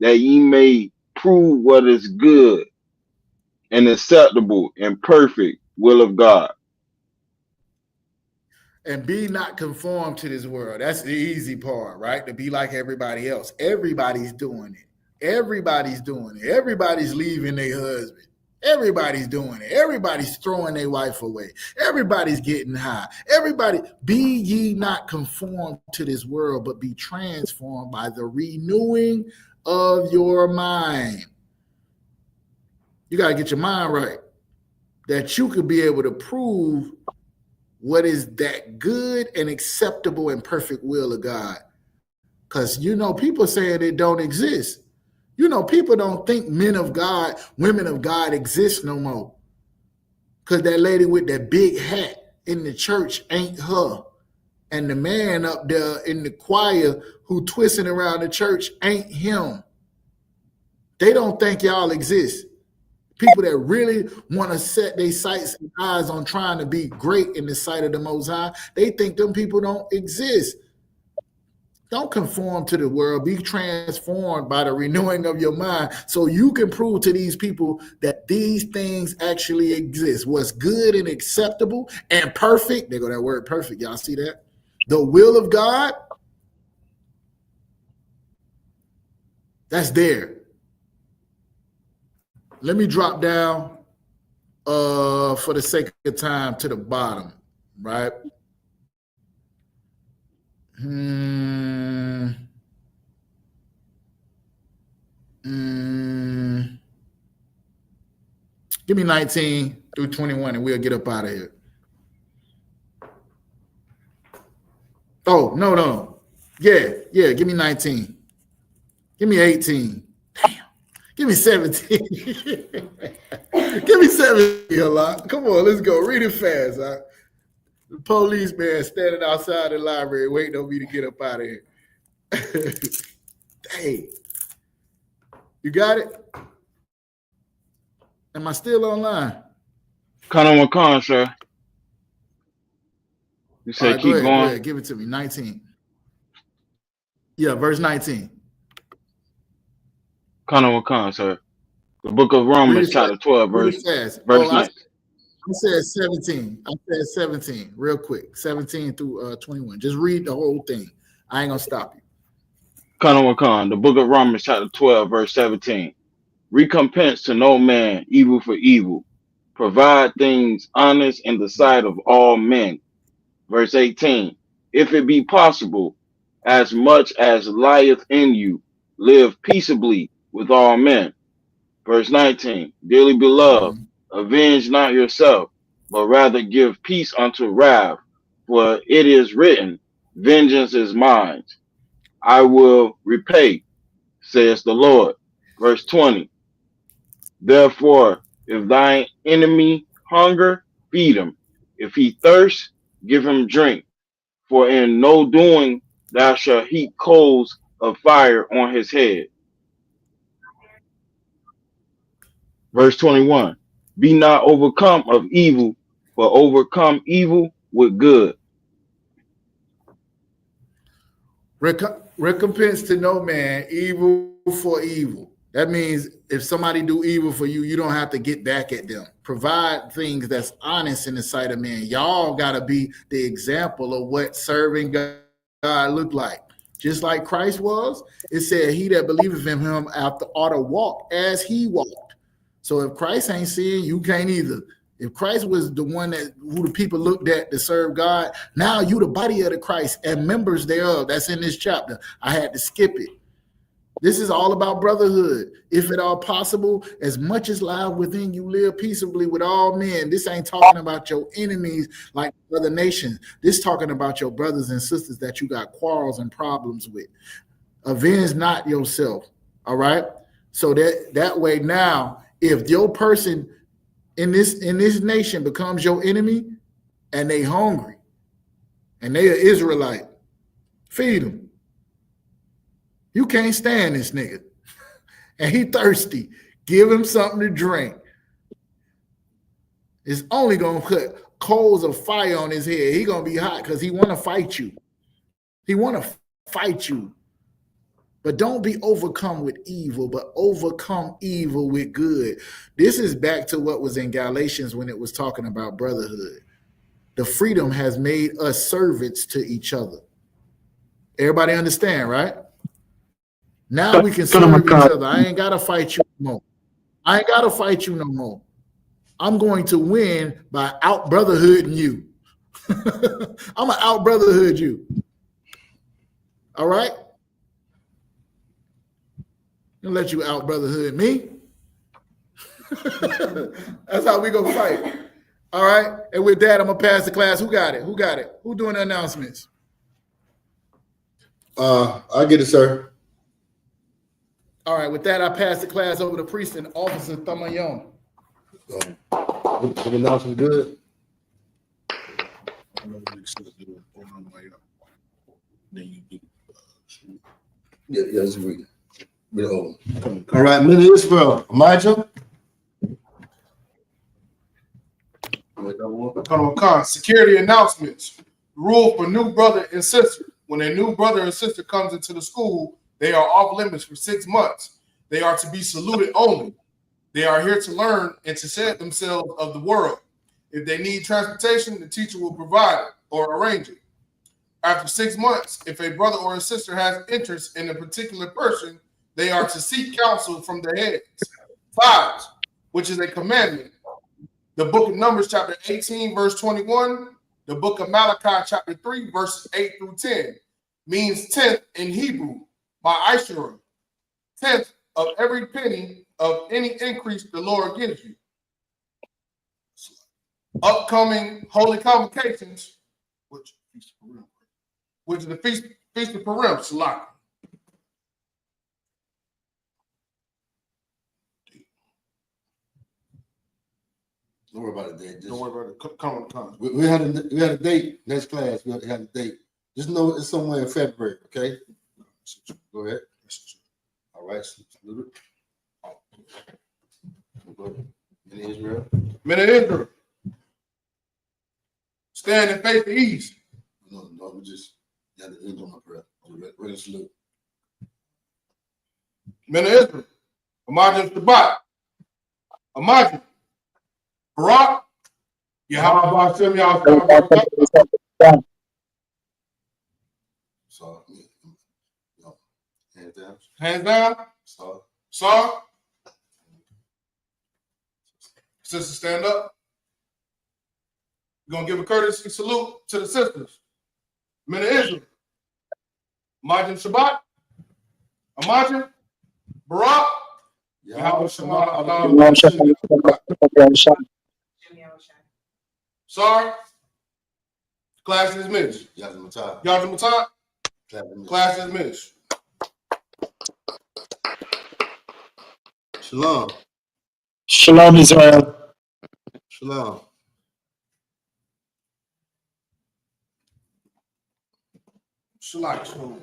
that ye may prove what is good and acceptable and perfect will of God. And be not conformed to this world. That's the easy part, right? To be like everybody else. Everybody's doing it. Everybody's doing it. Everybody's leaving their husband. Everybody's doing it. Everybody's throwing their wife away. Everybody's getting high. Everybody, be ye not conformed to this world, but be transformed by the renewing of your mind. You got to get your mind right, that you could be able to prove what is that good and acceptable and perfect will of God. Because, people saying it don't exist. People don't think men of God, women of God exist no more. Because that lady with that big hat in the church ain't her. And the man up there in the choir who twisting around the church ain't him. They don't think y'all exist. People that really want to set their sights and eyes on trying to be great in the sight of the Most High, they think them people don't exist. Don't conform to the world. Be transformed by the renewing of your mind so you can prove to these people that these things actually exist. What's good and acceptable and perfect. There go that word perfect. Y'all see that? The will of God. That's there. Let me drop down for the sake of time to the bottom, right? Give me 19 through 21 and we'll get up out of here. Oh, no. Yeah, give me 19. Give me 18. Damn. Give me 17. Give me 17 a lot. Come on, let's go. Read it fast. Huh? The policeman standing outside the library waiting on me to get up out of here. Dang. You got it? Am I still online? Sir. You said right, keep go going. ahead. Give it to me. 19. Yeah, verse 19. Sir. The book of Romans, chapter 12, verse 9. I said 17. I said 17 real quick. 17 through 21. Just read the whole thing. I ain't going to stop you. The book of Romans, chapter 12, verse 17. Recompense to no man evil for evil. Provide things honest in the sight of all men. Verse 18. If it be possible, as much as lieth in you, live peaceably with all men. Verse 19. Dearly beloved, avenge not yourself, but rather give peace unto wrath, for it is written, vengeance is mine. I will repay, says the Lord. Verse 20. Therefore, if thine enemy hunger, feed him. If he thirst, give him drink. For in no doing thou shalt heap coals of fire on his head. Verse 21. Be not overcome of evil, but overcome evil with good. Recompense to no man evil for evil. That means if somebody do evil for you, you don't have to get back at them. Provide things that's honest in the sight of man. Y'all got to be the example of what serving God looked like. Just like Christ was, it said, he that believeth in him ought to walk as he walked. So if Christ ain't seeing, you can't either. If Christ was the one who the people looked at to serve God, now you the body of the Christ and members thereof. That's in this chapter. I had to skip it. This is all about brotherhood. If at all possible, as much as lies within you, live peaceably with all men. This ain't talking about your enemies like other nations. This talking about your brothers and sisters that you got quarrels and problems with. Avenge not yourself. All right. So that way now, if your person in this nation becomes your enemy and they hungry and they are Israelite, feed them. You can't stand this nigga and he thirsty. Give him something to drink. It's only going to put coals of fire on his head. He going to be hot because he want to fight you. He want to fight you. But don't be overcome with evil, but overcome evil with good. This is back to what was in Galatians when it was talking about brotherhood. The freedom has made us servants to each other. Everybody understand, right? Now we can serve each other. I ain't got to fight you no more. I ain't got to fight you no more. I'm going to win by out brotherhooding you. I'm going to out brotherhood you. All right? I'll let you out brotherhood me. That's how we gonna fight. All right. And with that, I'm gonna pass the class. Who got it? Who got it? Who doing the announcements? I get it, sir. All right. With that, I pass the class over to Priest and Officer Thamayon. The announcement good. Yeah, that's great. All right, Minnie Israel, Elijah. Security announcements. Rule for new brother and sister. When a new brother and sister comes into the school, they are off limits for 6 months. They are to be saluted only. They are here to learn and to shed themselves of the world. If they need transportation, the teacher will provide it or arrange it. After 6 months, if a brother or a sister has interest in a particular person, they are to seek counsel from their heads. Tithes, which is a commandment. The book of Numbers, chapter 18, verse 21. The book of Malachi, chapter 3, verses 8 through 10. Means 10th in Hebrew, by Asherah. 10th of every penny of any increase the Lord gives you. Upcoming holy convocations, which is the Feast of Purim, Salah. Don't worry about it. Don't worry about it. Come on, come. We had a date next class. We had a date. Just know it's somewhere in February. Okay. Go ahead. All right. In Israel. Men of Israel. Stand and face the east. No, we just got to end on my prayer. Ready to salute. Men of Israel. Imagine Shabbat. Imagine. Barak. Yahweh Hashem Yahweh. So, hands down. Hands down. Saw. Sisters, stand up. We're going to give a courtesy salute to the sisters. Men of Israel. Imagine Shabbat. Imagine Barak. Yahweh Shema Allah. Sorry. Class is dismissed. Yazamatai. Class is dismissed. Shalom. Shalom, Israel. Shalom. Shalom.